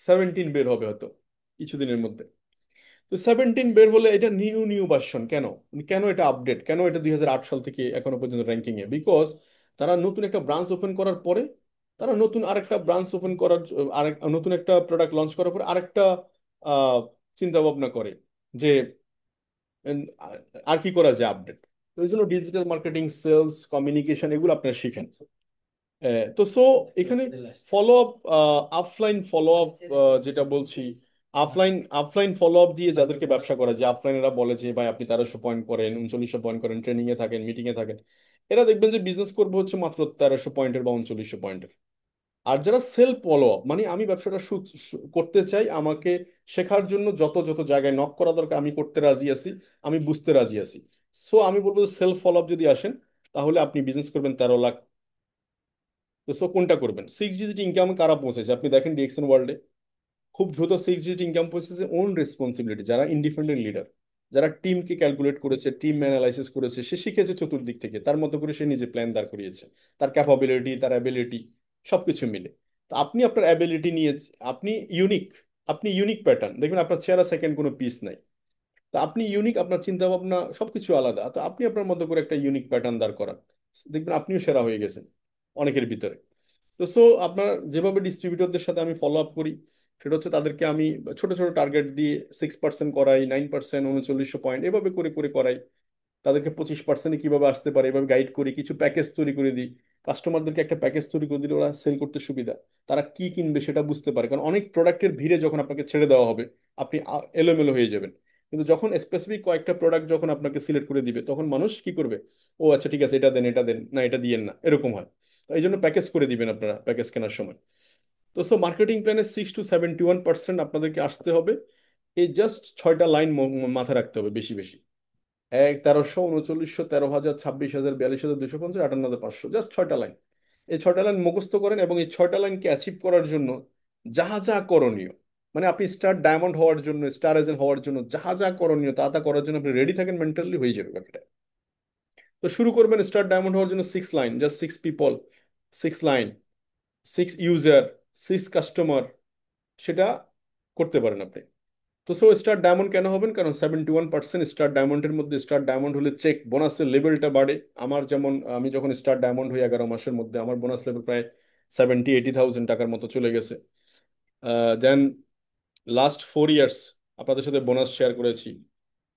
[SPEAKER 1] 17 বের হবে হয়তো কিছুদিনের মধ্যে। তো 17 বের হলে এটা নিউ নিউ ভার্সন কেন? কেন এটা আপডেট, কেন এটা 2008 সাল থেকে এখনো পর্যন্ত র্যাঙ্কিং এ? বিকজ তারা নতুন একটা ব্রাঞ্চ ওপেন করার পরে, তারা নতুন আরেকটা ব্রাঞ্চ ওপেন করার, আরেক নতুন একটা প্রোডাক্ট লঞ্চ করার পরে আরেকটা আহ, চিন্তা ভাবনা করে যে উম, আর কি করা যায় আপডেট। তো এই জন্য ডিজিটাল মার্কেটিং, সেলস, কমিউনিকেশন এগুলো আপনারা শিখেন। তো সো এখানে follow up, offline follow up, যেটা বলছি, অফলাইন অফলাইন ফলো আপ দিয়ে যাদেরকে ব্যবসা করা যায়, অফলাইনেরা বলে যে ভাই আপনি 1300 পয়েন্ট করেন, 3900 পয়েন্ট করেন, ট্রেনিং এ থাকেন, মিটিং এ থাকেন, এরা দেখবেন যে বিজনেস করবে হচ্ছে মাত্র 1300 পয়েন্টের বা 3900 পয়েন্টের। আর যারা সেলফ ফলো আপ, মানে আমি ব্যবসাটা করতে চাই, আমাকে শেখার জন্য যত যত জায়গায় নক করা দরকার আমি করতে রাজি আছি, আমি বুঝতে রাজি আছি। সো আমি বলবো সেলফ ফলো আপ যদি আসেন তাহলে আপনি বিজনেস করবেন 13 লাখ। তো সো কোনটা করবেন? 6 ডিজিট ইনকাম কারা পৌঁছেছে আপনি দেখেন ডিএক্সএন ওয়ার্ল্ডে। খুব দ্রুত 6 ডিজিট ইনকাম পৌঁছেছে ওন রেসপন্সিবিলিটি, যারা ইন্ডিপেন্ডেন্ট লিডার, যারা টিমকে ক্যালকুলেট করেছে, টিম অ্যানালাইসিস করেছে, সে শিখেছে চতুর্দিক থেকে, তার মতো করে সে নিজে প্ল্যান দাঁড় করিয়েছে, তার ক্যাপাবিলিটি, তার অ্যাবিলিটি সবকিছু মিলে। তো আপনি আপনার অ্যাবিলিটি নিয়ে, আপনি ইউনিক, আপনি ইউনিক প্যাটার্ন দেখবেন, আপনার চেহারা সেকেন্ড কোনো পিস নাই। তো আপনি ইউনিক, আপনার চিন্তা ভাবনা সবকিছু আলাদা, তো আপনি আপনার মতো করে একটা ইউনিক প্যাটার্ন দাঁড় করান, দেখবেন আপনিও সেরা হয়ে গেছেন অনেকের ভিতরে। তো সো আপনার যেভাবে ডিস্ট্রিবিউটরদের সাথে আমি ফলো আপ করি সেটা হচ্ছে তাদেরকে আমি ছোট ছোট টার্গেট দিয়ে 6% করাই, 9%, 3900 পয়েন্ট এভাবে করে করে করাই। তাদেরকে 25%-এ কিভাবে আসতে পারে এভাবে গাইড করি, কিছু প্যাকেজ তৈরি করে দিই। কাস্টমারদেরকে একটা প্যাকেজ তৈরি করে দিলে ওরা সেল করতে সুবিধা, তারা কি কিনবে সেটা বুঝতে পারে। কারণ অনেক প্রোডাক্টের ভিড়ে যখন আপনাকে ছেড়ে দেওয়া হবে আপনি এলোমেলো হয়ে যাবেন। কিন্তু যখন স্পেসিফিক কয়েকটা প্রোডাক্ট যখন আপনাকে সিলেক্ট করে দিবে তখন মানুষ কি করবে? ও আচ্ছা ঠিক আছে, এটা দেন, এটা দেন না, এটা দিয়েন না, এরকম হয়। তো এই জন্য প্যাকেজ করে দিবেন আপনারা প্যাকেজ কেনার সময়। তো সো মার্কেটিং প্ল্যানে 6 to 71% আপনাদেরকে আসতে হবে। এই জাস্ট 6টা লাইন মাথায় রাখতে হবে বেশি বেশি: 1300, 3900, 13,000, 26,000, 42,000, 250, 58,500, জাস্ট 6টা লাইন। এই 6টা লাইন মুখস্থ করেন এবং এই 6টা লাইনকে অ্যাচিভ করার জন্য যাহা যা করণীয়, মানে আপনি স্টার ডায়মন্ড হওয়ার জন্য, স্টার এজেন্ট হওয়ার জন্য যাহা যা করণীয় তা তা করার জন্য আপনি রেডি থাকেন, মেন্টালি হয়ে যাবে বাকিটা। তো শুরু করবেন স্টার ডায়মন্ড হওয়ার জন্য 6 line, just 6 people, 6 line, 6 user, 6 customer, সেটা করতে পারেন আপনি। তো তো সো স্টার ডায়মন্ড কেন হবেন? কারণ 71% স্টার ডায়মন্ডের মধ্যে, স্টার ডায়মন্ড হলে চেক বোনাসের লেভেলটা বাড়ে। আমার যেমন, আমি যখন স্টার ডায়মন্ড হই 11 মাসের মধ্যে আমার বোনাস লেভেল প্রায় 70-80 থাউজেন্ড টাকার মতো চলে গেছে। দেন লাস্ট 4 ইয়ার্স আপনাদের সাথে বোনাস শেয়ার করেছি।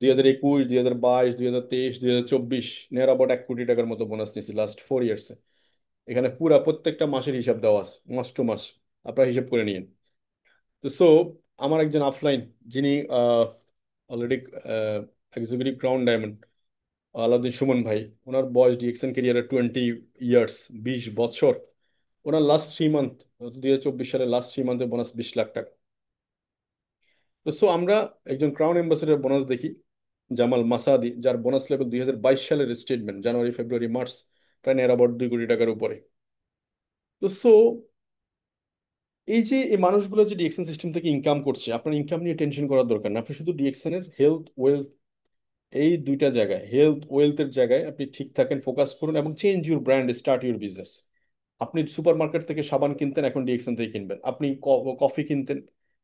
[SPEAKER 1] 2021, 2022, 2023, 2024 নিয়ার অ্যাবাউট 1 কোটি টাকার মতো বোনাস নিয়েছি লাস্ট 4 ইয়ার্সে। এখানে পুরা প্রত্যেকটা মাসের হিসাব দেওয়া আছে, মাস টু মাস। আপনারা হিসাব করে নিন। তো সো আমার একজন আফলাইন, যিনি already executive crown diamond, Alauddin Suman ভাই, ওনার বয়স ডিএক্সএন ক্যারিয়ারে 20 ইয়ার্স, 20 বছর। ওনার লাস্ট 3 মান্থ, 2024 সালের লাস্ট 3 মান্থে বোনাস 20 লাখ টাকা। তো সো আমরা একজন ক্রাউন অ্যাম্বাসেডর বোনাস দেখি, জামাল মাসাদি, যার বোনাস লেভেল 2022 সালের স্টেটমেন্ট জানুয়ারি, ফেব্রুয়ারি, মার্চ, প্রায় নিয়ার অ্যাবাউট 2 কোটি টাকার উপরে। তো সো এই যে এই মানুষগুলো যে ডিএক্সএন সিস্টেম থেকে ইনকাম করছে, আপনার ইনকাম নিয়ে টেনশন করার দরকার না। আপনি শুধু ডিএক্সএন এর হেলথ ওয়েলথ, এই দুইটা জায়গায়, হেলথ ওয়েলথের জায়গায় আপনি ঠিক থাকেন, ফোকাস করুন এবং change your brand, start your business. আপনি সুপার মার্কেট থেকে সাবান কিনতেন, এখন ডিএক্সএন থেকে কিনবেন। আপনি কফি কিনতেন,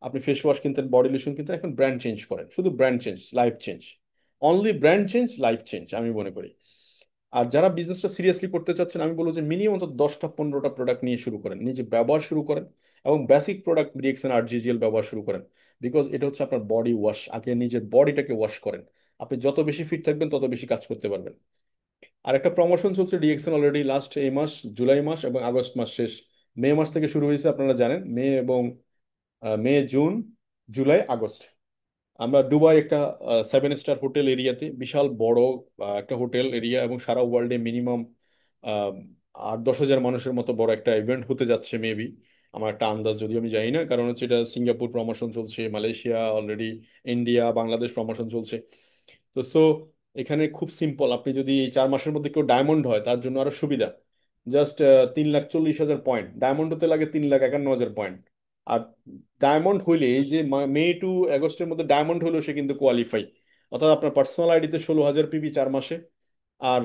[SPEAKER 1] আপনি ফেস ওয়াশ কিনতেন, বডি লোশন কিনতেন, এখন ব্র্যান্ড চেঞ্জ করেন। শুধু brand change, life change. Only brand change, life change, আমি মনে করি। আর যারা বিজনেসটা সিরিয়াসলি করতে চাচ্ছেন, আমি বলবো যে মিনিমাম অন্তত 10টা 15টা প্রোডাক্ট নিয়ে শুরু করেন, নিজে ব্যবহার শুরু করেন, এবং বেসিক প্রোডাক্ট ডিএক্সএন আর জিজিএল ব্যবহার শুরু করেন। বিকজ এটা হচ্ছে আপনার বডি ওয়াশ। আগে নিজের বডিটাকে ওয়াশ করেন। আপনি যত বেশি ফিট থাকবেন তত বেশি কাজ করতে পারবেন। আর একটা প্রমোশন চলছে ডিএক্সএন অলরেডি লাস্ট এই মাস, জুলাই মাস এবং আগস্ট মাস শেষ, মে মাস থেকে শুরু হয়েছে। আপনারা জানেন মে এবং মে, জুন, জুলাই, আগস্ট আমরা দুবাই একটা 7 স্টার হোটেল এরিয়াতে, বিশাল বড় একটা হোটেল এরিয়া, এবং সারা ওয়ার্ল্ডে মিনিমাম 8-10 হাজার মানুষের মতো বড় একটা ইভেন্ট হতে যাচ্ছে মেবি। আমার একটা আন্দাজ, যদিও আমি জানি না, কারণ হচ্ছে এটা সিঙ্গাপুর প্রমোশন চলছে, Malaysia already, India, Bangladesh promotion চলছে। তো সো এখানে খুব সিম্পল, আপনি যদি এই 4 মাসের মধ্যে কেউ ডায়মন্ড হয় তার জন্য আরো সুবিধা। জাস্ট 3,40,000 পয়েন্ট, ডায়মন্ড হতে লাগে 3,51,000 পয়েন্ট। আর ডায়মন্ড হইলে, এই যে মে টু আগস্টের মধ্যে ডায়মন্ড হলেও সে কিন্তু কোয়ালিফাই। অর্থাৎ আপনার পার্সোনাল আইডিতে 16,000 পিবি 4 মাসে, আর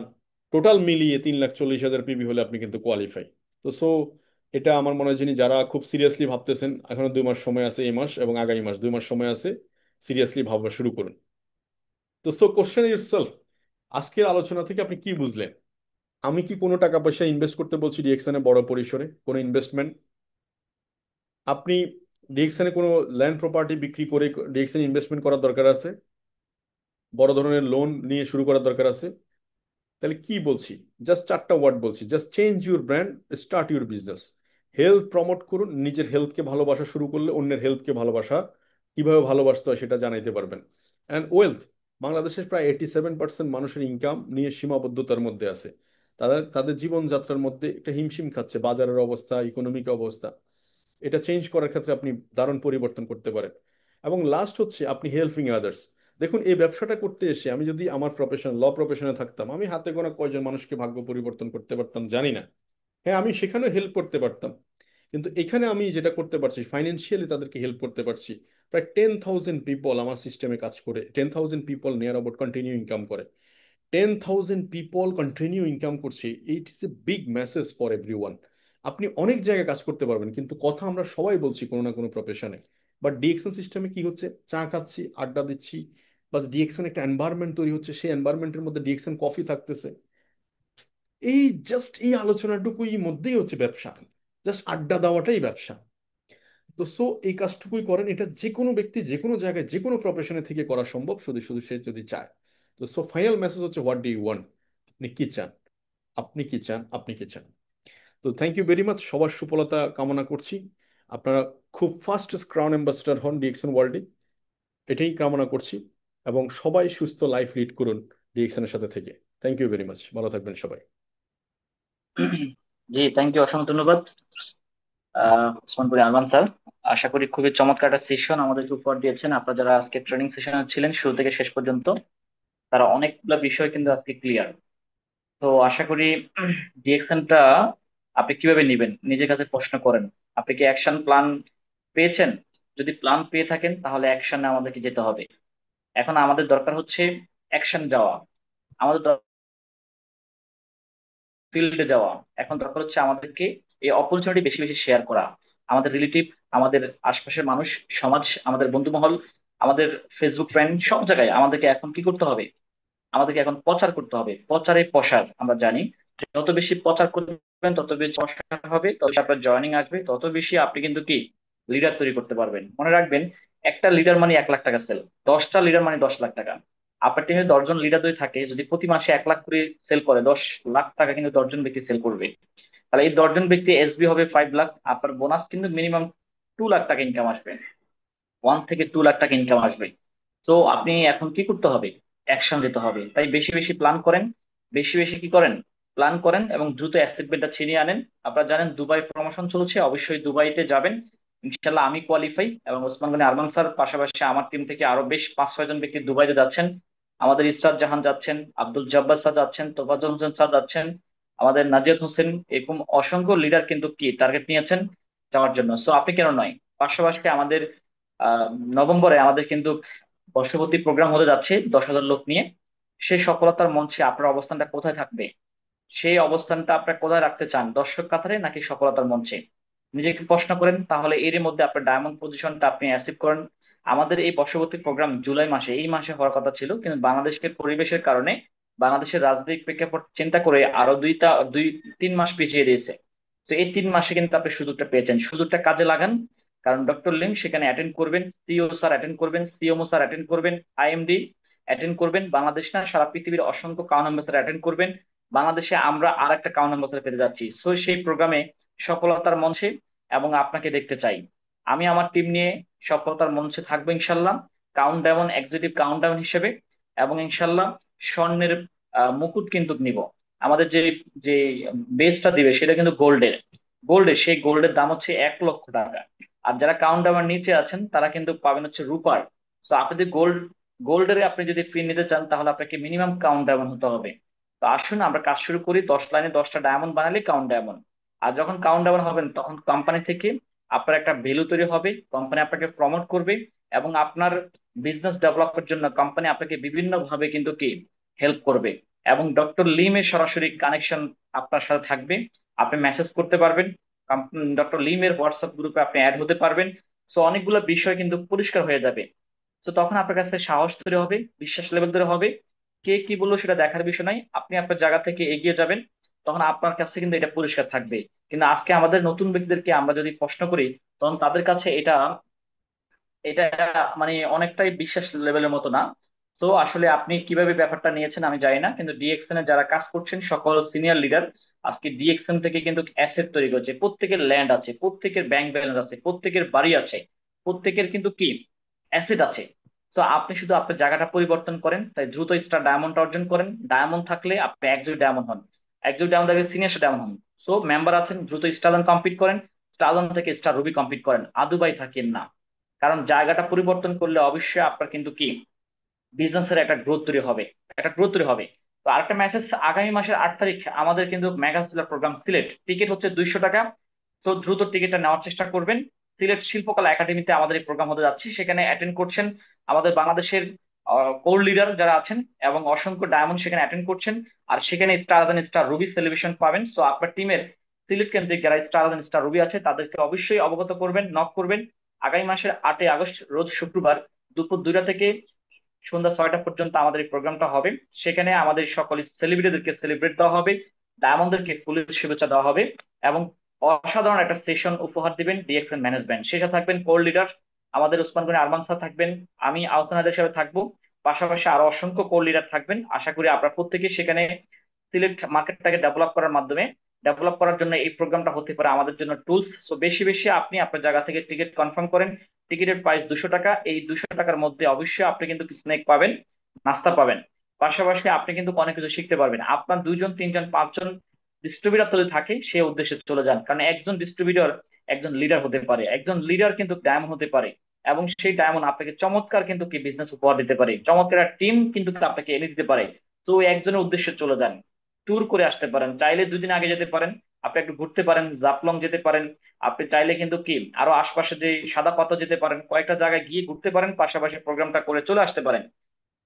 [SPEAKER 1] টোটাল মিলিয়ে 3,40,000 পিবি হলে আপনি কিন্তু কোয়ালিফাই। তো সো এটা আমার মনে হয়, যিনি যারা খুব সিরিয়াসলি ভাবতেছেন, এখনো 2 মাস সময় আছে, এই মাস এবং আগামী মাস 2 মাস সময় আছে, সিরিয়াসলি ভাববা শুরু করুন। তো সো কোশ্চেন ইউরসেলফ, আজকের আলোচনা থেকে আপনি কি বুঝলেন? আমি কি কোনো টাকা পয়সা ইনভেস্ট করতে বলছি ডিএক্সএনে বড় পরিসরে, কোনো ইনভেস্টমেন্ট? আপনি ডিএক্সএনে কোনো ল্যান্ড প্রপার্টি বিক্রি করে ডিএক্সএনে ইনভেস্টমেন্ট করার দরকার আছে? বড় ধরনের লোন নিয়ে শুরু করার দরকার আছে? তাহলে কি বলছি? জাস্ট 4টা ওয়ার্ড বলছি, just change your brand, start your business. Health promote করুন। নিজের হেলথকে ভালোবাসা শুরু করলে অন্যের হেলথকে ভালোবাসা, কিভাবে ভালোবাসতে হয় সেটা জানাইতে পারবেন। অ্যান্ড ওয়েলথ, বাংলাদেশের প্রায় 87% মানুষের ইনকাম নিয়ে সীমাবদ্ধতার মধ্যে আছে। তাদের তাদের জীবনযাত্রার মধ্যে একটা হিমশিম খাচ্ছে, বাজারের অবস্থা, ইকোনমিক অবস্থা। এটা চেঞ্জ করার ক্ষেত্রে আপনি দারুণ পরিবর্তন করতে পারেন। এবং লাস্ট হচ্ছে আপনি হেল্পিং আদার্স। দেখুন, এই ব্যবসাটা করতে এসে আমি যদি আমার প্রফেশন ল প্রফেশনে থাকতাম, আমি হাতে গোনা কয়জন মানুষকে ভাগ্য পরিবর্তন করতে পারতাম জানি না। হ্যাঁ, আমি সেখানেও হেল্প করতে পারতাম, কিন্তু এখানে আমি যেটা করতে পারছি, ফাইন্যান্সিয়ালি তাদেরকে হেল্প করতে পারছি। প্রায় 10,000 পিপল আমার সিস্টেমে কাজ করে, 10,000 people near about continue income করে। 10,000 পিপল কন্টিনিউ ইনকাম করছে, it is a big message for everyone. আপনি অনেক জায়গায় কাজ করতে পারবেন, কিন্তু কথা আমরা সবাই বলছি কোনো না কোনো প্রফেশনে। বাট ডিএক্সএন সিস্টেমে কি হচ্ছে? চা খাচ্ছি, আড্ডা দিচ্ছি, বাস ডিএক্সএন একটা এনভায়রনমেন্ট তৈরি হচ্ছে, সেই এনভায়রনমেন্টের মধ্যে ডিএক্সএন কফি থাকতেছে। এই জাস্ট এই আলোচনাটুকুই মধ্যেই হচ্ছে ব্যবসা। জাস্ট আড্ডা দেওয়াটাই ব্যবসা। তো সো এই কাজটুকুই করেন, এটা যে কোনো ব্যক্তি যে কোনো জায়গায় যে কোনো প্রফেশনে থেকে করা সম্ভব, শুধু শুধু সে যদি চায়। তো সো ফাইনাল মেসেজ হচ্ছে, হোয়াট ডু ইউ ওয়ান্ট? আপনি কি চান? আপনি কি চান? আপনি কি চান? তো থ্যাংক ইউ ভেরি মাচ, সবার সুফলতা কামনা করছি। আপনারা খুব ফাস্ট ক্রাউন অ্যাম্বাসেডর হন ডিএক্সএন ওয়ার্ল্ডে, এটাই কামনা করছি। এবং সবাই সুস্থ লাইফ লিড করুন ডিএক্সএন এর সাথে থেকে। থ্যাংক ইউ ভেরি মাচ, ভালো থাকবেন সবাই।
[SPEAKER 2] জি, থ্যাংক ইউ, অসংখ্য ধন্যবাদ ওসমানপুরি আরমান স্যার। আশা করি খুবই চমৎকার একটা সেশন আমাদেরকে উপহার দিয়েছেন। আপনারা যারা আজকে ট্রেনিং সেশনে ছিলেন শুরু থেকে শেষ পর্যন্ত, তারা অনেকগুলো বিষয় কিন্তু আজকে ক্লিয়ার। তো আশা করি ডিএকশনটা আপনি কিভাবে নেবেন নিজের কাছে প্রশ্ন করেন। আপনি কি অ্যাকশন প্ল্যান পেয়েছেন? যদি প্ল্যান পেয়ে থাকেন তাহলে অ্যাকশনে আমাদেরকে যেতে হবে। এখন আমাদের দরকার হচ্ছে অ্যাকশন যাওয়া, আমাদের ফিল্ডে যাওয়া। এখন দরকার হচ্ছে আমাদেরকে এই অপরচুনিটি বেশি বেশি শেয়ার করা। আমাদের রিলেটিভ, আমাদের আশপাশের মানুষ, সমাজ, আমাদের বন্ধু মহল, আমাদের ফেসবুক ফ্রেন্ড সব জায়গায় আমাদেরকে এখন কি করতে হবে, আমাদেরকে এখন প্রচার করতে হবে, প্রচারে প্রসার। আমরা জানি যে যত বেশি প্রচার করবেন তত বেশি প্রসার হবে, তত বেশি আপনার জয়েনিং আসবে, তত বেশি আপনি কিন্তু কি লিডার তৈরি করতে পারবেন। মনে রাখবেন, একটা লিডার মানে 1 লাখ টাকা সেল, 10টা লিডার মানে 10 লাখ টাকা। আপনার টিমে 10 জন লিডার যদি থাকে, যদি প্রতি মাসে 1 লাখ করে সেল করে, 10 লাখ টাকা কিন্তু 10 জন ব্যক্তি সেল করবে। তাহলে এই 10 জন ব্যক্তি এসবি হবে 5 লাখ, আপনার বোনাস কিন্তু মিনিমাম 2 লাখ টাকা ইনকাম আসবে, 1 থেকে 2 লাখ টাকা ইনকাম আসবে। তো আপনি এখন কি করতে হবে, অ্যাকশন দিতে হবে। তাই বেশি বেশি প্ল্যান করেন, বেশি বেশি কি করেন, প্ল্যান করেন এবং দ্রুত অ্যাচিভমেন্টটা ছিনিয়ে আনেন। আপনারা জানেন দুবাই প্রমোশন চলছে, অবশ্যই দুবাইতে যাবেন। ইনশাল্লাহ আমি কোয়ালিফাই এবং ওসমান গনি আরমান স্যার পাশাপাশি আমার টিম থেকে আরো বেশ 5-6 জন ব্যক্তি দুবাইতে যাচ্ছেন। আমাদের ইসরাত জাহান যাচ্ছেন, আব্দুল জব্বার স্যার যাচ্ছেন, তোফাজ্জল হোসেন স্যার যাচ্ছেন, আমাদের নাজিয়াত হোসেন, এরকম অসংখ্য লিডার কিন্তু কি টার্গেট নিয়েছেন যাওয়ার জন্য। সো আপনি কেন নয়। পাশাপাশি আমাদের আহ নভেম্বরে আমাদের কিন্তু বর্ষপূর্তি প্রোগ্রাম হতে যাচ্ছে 10,000 লোক নিয়ে। সেই সফলতার মঞ্চে আপনার অবস্থানটা কোথায় থাকবে, সেই অবস্থানটা আপনার কোথায় রাখতে চান, দর্শক কাতারে নাকি সফলতার মঞ্চে? নিজেকে প্রশ্ন করেন, তাহলে এরই মধ্যে আপনার ডায়মন্ড পজিশনটা আপনি অ্যাচিভ করেন। আমাদের এই বর্ষপূর্তি প্রোগ্রাম জুলাই মাসে, এই মাসে হওয়ার কথা ছিল, কিন্তু বাংলাদেশের পরিবেশের কারণে, বাংলাদেশের রাজনৈতিক প্রেক্ষাপট চিন্তা করে আরো 2-3 মাস পিছিয়ে দিয়েছে। তো এই 3 মাসে কিন্তু আপনি সুযোগটা পেয়েছেন, সুযোগটা কাজে লাগান। কারণ ডক্টর লিম সেখানে অ্যাটেন্ড করবেন, সিও স্যার অ্যাটেন্ড করবেন, সিএমও স্যার অ্যাটেন্ড করবেন, আইএমডি অ্যাটেন্ড করবেন, বাংলাদেশ না সারা পৃথিবীর অসংখ্য কাউন্ট অ্যাম্বাসাডার অ্যাটেন্ড করবেন। বাংলাদেশে আমরা আর একটা কাউন্ট অ্যাম্বাসাডার পেতে যাচ্ছি। সো সেই প্রোগ্রামে সফলতার মঞ্চে এবং আপনাকে দেখতে চাই। আমি আমার টিম নিয়ে সফলতার মঞ্চে থাকবো ইনশাল্লাহ, কাউন্টডাউন এক্সিকিউটিভ কাউন্টডাউন হিসেবে। এবং ইনশাল্লাহ স্বর্ণের মুকুট কিন্তু নিব। আমাদের যে যে বেসটা দিবে সেটা কিন্তু গোল্ডের সেই গোল্ডের দাম হচ্ছে 1 লক্ষ টাকা। আর যারা কাউন্টডাউনের নিচে আছেন তারা কিন্তু পাবেন হচ্ছে রূপার। তো আপনি যদি গোল্ডের আপনি যদি ফি নিতে চান, তাহলে আপনাকে মিনিমাম কাউন্ট হতে হবে। তো আসুন আমরা কাজ শুরু করি, 10 লাইনে 10টা ডায়মন্ড বানালে কাউন্ট। আর যখন কাউন্ট হবেন তখন কোম্পানি থেকে আপনার একটা ভ্যালু তৈরি হবে, কোম্পানি আপনাকে প্রমোট করবে এবং আপনার বিজনেস ডেভেলপের জন্য কোম্পানি আপনাকে বিভিন্ন ভাবে কিন্তু কি হেল্প করবে। এবং ডক্টর লিমের সরাসরি কানেকশন আপনার সাথে থাকবে, আপনি মেসেজ করতে পারবেন, ডক্টর লিমের হোয়াটসঅ্যাপ গ্রুপে আপনি অ্যাড হতে পারবেন। সো অনেকগুলো বিষয় কিন্তু পরিষ্কার হয়ে যাবে। তো তখন আপনার কাছে সাহস তৈরি হবে, বিশ্বাস লেভেল তৈরি হবে। কে কি বললো সেটা দেখার বিষয় নাই, আপনি আপনার জায়গা থেকে এগিয়ে যাবেন। তখন আপনার কাছে কিন্তু এটা পরিষ্কার থাকবে। কিন্তু আজকে আমাদের নতুন ব্যক্তিদেরকে আমরা যদি প্রশ্ন করি, তখন তাদের কাছে এটা এটা মানে অনেকটাই বিশ্বাস লেভেলের মতো না। তো আসলে আপনি কিভাবে ব্যাপারটা নিয়েছেন আমি জানি না, কিন্তু ডিএক্সএন এ যারা কাজ করছেন সকল সিনিয়র লিডার আজকে ডিএক্সএন থেকে কিন্তু অ্যাসেট তৈরি করছে। প্রত্যেকের ল্যান্ড আছে, প্রত্যেকের ব্যাংক ব্যালেন্স আছে, প্রত্যেকের বাড়ি আছে, প্রত্যেকের কিন্তু কি অ্যাসেট আছে। তো আপনি শুধু আপনার জায়গাটা পরিবর্তন করেন, তাই দ্রুত স্টার ডায়মন্ড অর্জন করেন। ডায়মন্ড থাকলে আপনি একজুট ডায়মন্ড হন, একজুট ডায়মন্ড থাকলে সিনিয়র ডায়মন্ড হন। সো মেম্বার আছেন, দ্রুত স্টারন কমপ্লিট করেন, স্টারন থেকে স্টার রুবি কমপ্লিট করেন, আদুবাই থাকেন না। কারণ জায়গাটা পরিবর্তন করলে অবশ্যই আপনার কিন্তু কি বিজনেসের একটা গ্রোথ তৈরি হবে, একটা গ্রোথ তৈরি হবে। তো আরেকটা মেসেজ, আগামী মাসের 8 তারিখ আমাদের কিন্তু mega seller programme Sylhet, ticket হচ্ছে 200 টাকা। তো দ্রুত টিকিটটা নেওয়ার চেষ্টা করবেন। সিলেট শিল্পকলা একাডেমিতে আমাদের এই প্রোগ্রাম হতে যাচ্ছে, সেখানে অ্যাটেন্ড করছেন আমাদের বাংলাদেশের কোর লিডার যারা আছেন এবং অসংখ্য ডায়মন্ড সেখানে অ্যাটেন্ড করছেন। আর সেখানে স্টার রুবি সেলিব্রেশন পাবেন। তো আপনার টিমের সিলেট কেন্দ্রিক যারা স্টার রুবি আছে তাদেরকে অবশ্যই অবগত করবেন, নক করবেন। আগামী মাসের 8ই আগস্ট রোজ শুক্রবার দুপুর 2টা থেকে সন্ধ্যা 6টা পর্যন্ত আমাদের এই প্রোগ্রামটা হবে। সেখানে আমাদের সকল সেলিব্রিটিদেরকে সেলিব্রেট দেওয়া হবে, ডায়মন্ডদেরকে ফুলের শুভেচ্ছা দেওয়া হবে এবং অসাধারণ একটা সেশন উপহার দিবেন ডিএক্সএন ম্যানেজমেন্ট। শেষে থাকবেন কোর লিডার আমাদের ওসমান গনি আরমান স্যার থাকবেন, আমি আহসান হিসেবে থাকবো, পাশাপাশি আরো অসংখ্য কোর লিডার থাকবেন। আশা করি আপনারা প্রত্যেকে সেখানে সিলেক্ট মার্কেটটাকে ডেভেলপ করার মাধ্যমে, ডেভেলপ করার জন্য এই প্রোগ্রামটা হতে পারে আমাদের জন্য টুলস। সো বেশি বেশি আপনি আপনার জায়গা থেকে টিকিট কনফার্ম করেন। টিকিটের প্রাইস 200 টাকা, এই 200 টাকার মধ্যে অবশ্যই আপনি কিন্তু স্নেক পাবেন, নাস্তা পাবেন, পাশাপাশি আপনি কিন্তু অনেক কিছু শিখতে পারবেন। আপনার 2 জন 3 জন 5 জন ডিস্ট্রিবিউটর যদি থাকে সেই উদ্দেশ্যে চলে যান, কারণ একজন ডিস্ট্রিবিউটর একজন লিডার হতে পারে, একজন লিডার কিন্তু ডায়মন্ড হতে পারে এবং সেই ডায়মন্ড আপনাকে চমৎকার কিন্তু কি বিজনেস উপহার দিতে পারে, চমৎকার টিম কিন্তু আপনাকে এনে দিতে পারে। তো ওই একজনের উদ্দেশ্যে চলে যান, ট্যুর করে আসতে পারেন, চাইলে 2 দিন আগে যেতে পারেন, আপনি একটু ঘুরতে পারেন, জাফলং যেতে পারেন, আপনি চাইলে কিন্তু কি আরো আশপাশে যে সাদা পাথর যেতে পারেন, কয়েকটা জায়গায় গিয়ে ঘুরতে পারেন, পাশাপাশি প্রোগ্রামটা করে চলে আসতে পারেন।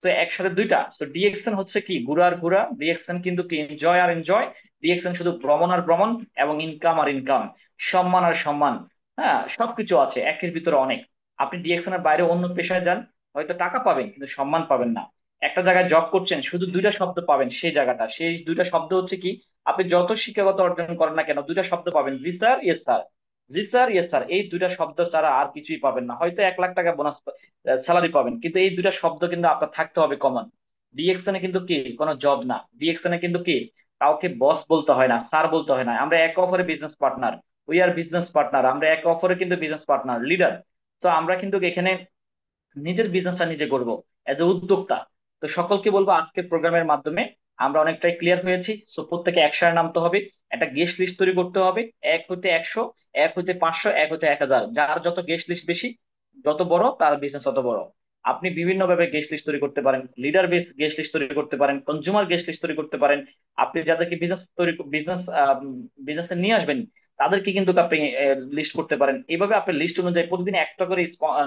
[SPEAKER 2] তো একসাথে দুইটা। তো ডিএক্সএন হচ্ছে কি ঘুরা আর ঘুরা, ডিএক্সএন কিন্তু কি এনজয় আর এনজয়। ডিএক্সএন শুধু ভ্রমণ আর ভ্রমণ এবং ইনকাম আর ইনকাম, সম্মান আর সম্মান। হ্যাঁ, সবকিছু আছে একের ভিতরে অনেক। আপনি ডিএক্সএন এর বাইরে অন্য পেশায় যান, হয়তো টাকা পাবেন কিন্তু সম্মান পাবেন না। একটা জায়গায় জব করছেন, শুধু দুইটা শব্দ পাবেন, সেই দুইটা শব্দ হচ্ছে কি, আপনি যত শিক্ষাগত অর্জন করেন না কেন, দুইটা শব্দ পাবেন, জি স্যার, ইয়েস স্যার। জি স্যার, ইয়েস স্যার, এই দুইটা শব্দ ছাড়া আর কিছুই পাবেন না। হয়তো 1 লাখ টাকা বোনাস স্যালারি পাবেন, কিন্তু এই দুইটা শব্দ কিন্তু আপনার থাকতে হবে কমন। ডিএকশনে কিন্তু কি কোনো জব না, ডিএকশনে কিন্তু কি কাউকে বস বলতে হয় না, স্যার বলতে হয় না, আমরা একে অপরের business partner. We are business partner, আমরা একে অপরের কিন্তু বিজনেস পার্টনার, লিডার। তো আমরা কিন্তু এখানে নিজের বিজনেসটা নিজে করবো এজ এ উদ্যোক্তা। তো সকলকে বলবো আজকের প্রোগ্রামের মাধ্যমে আমরা অনেকটাই ক্লিয়ার হয়েছি। সো প্রত্যেকে একসাথে নামতে হবে, একটা গেস্ট লিস্ট তৈরি করতে হবে, 1 হইতে 100, 1 হইতে 500, 1 হইতে 1000, যার যত গেস্ট লিস্ট বেশি, যত বড় তার বিজনেস তত বড়। আপনি বিভিন্ন ভাবে গেস্ট লিস্ট তৈরি করতে পারেন, লিডার বেস গেস্ট লিস্ট তৈরি করতে পারেন, কনজিউমার গেস্ট লিস্ট তৈরি করতে পারেন। আপনি যাদেরকে বিজনেসে নিয়ে আসবেন তাদেরকে কিন্তু আপনি লিস্ট করতে পারেন। এইভাবে আপনি লিস্ট অনুযায়ী প্রতিদিন একটা করে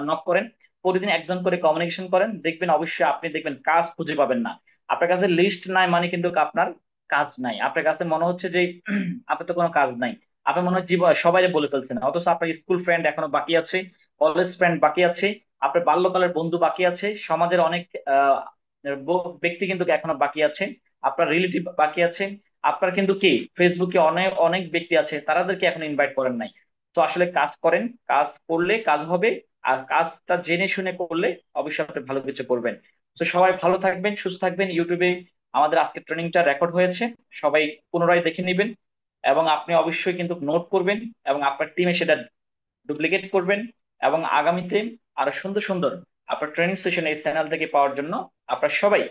[SPEAKER 2] নক করেন, প্রতিদিন একজন করে কমিউনিকেশন করেন, দেখবেন অবশ্যই আপনি দেখবেন কাজ খুঁজে পাবেন না। আপনার কাছে লিস্ট নাই মানে কিন্তু আপনার কাজ নাই। আপনার কাছে মনে হচ্ছে যে আপনার তো কোনো কাজ নাই, আপনার মনে হয় জীবন সবাই বলে ফেলছেন, অথচ আপনার স্কুল ফ্রেন্ড এখনো বাকি আছে, কলেজ ফ্রেন্ড বাকি আছে, আপনার বাল্যকালের বন্ধু বাকি আছে, সমাজের অনেক ব্যক্তি কিন্তু এখনো বাকি আছে, আপনার রিলেটিভ বাকি আছে, আপনার কিন্তু কি ফেসবুকে অনেক অনেক ব্যক্তি আছে, তাদেরকে এখন ইনভাইট করেন নাই। তো আসলে কাজ করেন, কাজ করলে কাজ হবে, আর কাজটা জেনে শুনে করলে অবশ্যই আপনি ভালো কিছু করবেন। তো সবাই ভালো থাকবেন, সুস্থ থাকবেন। ইউটিউবে আমাদের আজকের ট্রেনিংটা রেকর্ড হয়েছে, সবাই পুনরায় দেখে নেবেন, এবং আপনি অবশ্যই কিন্তু নোট করবেন এবং আপনার টিমে সেটা ডুপ্লিকেট করবেন। এবং আগামীতে আরো সুন্দর সুন্দর আপনার ট্রেনিং সেশন এই চ্যানেল থেকে পাওয়ার জন্য আপনার সবাই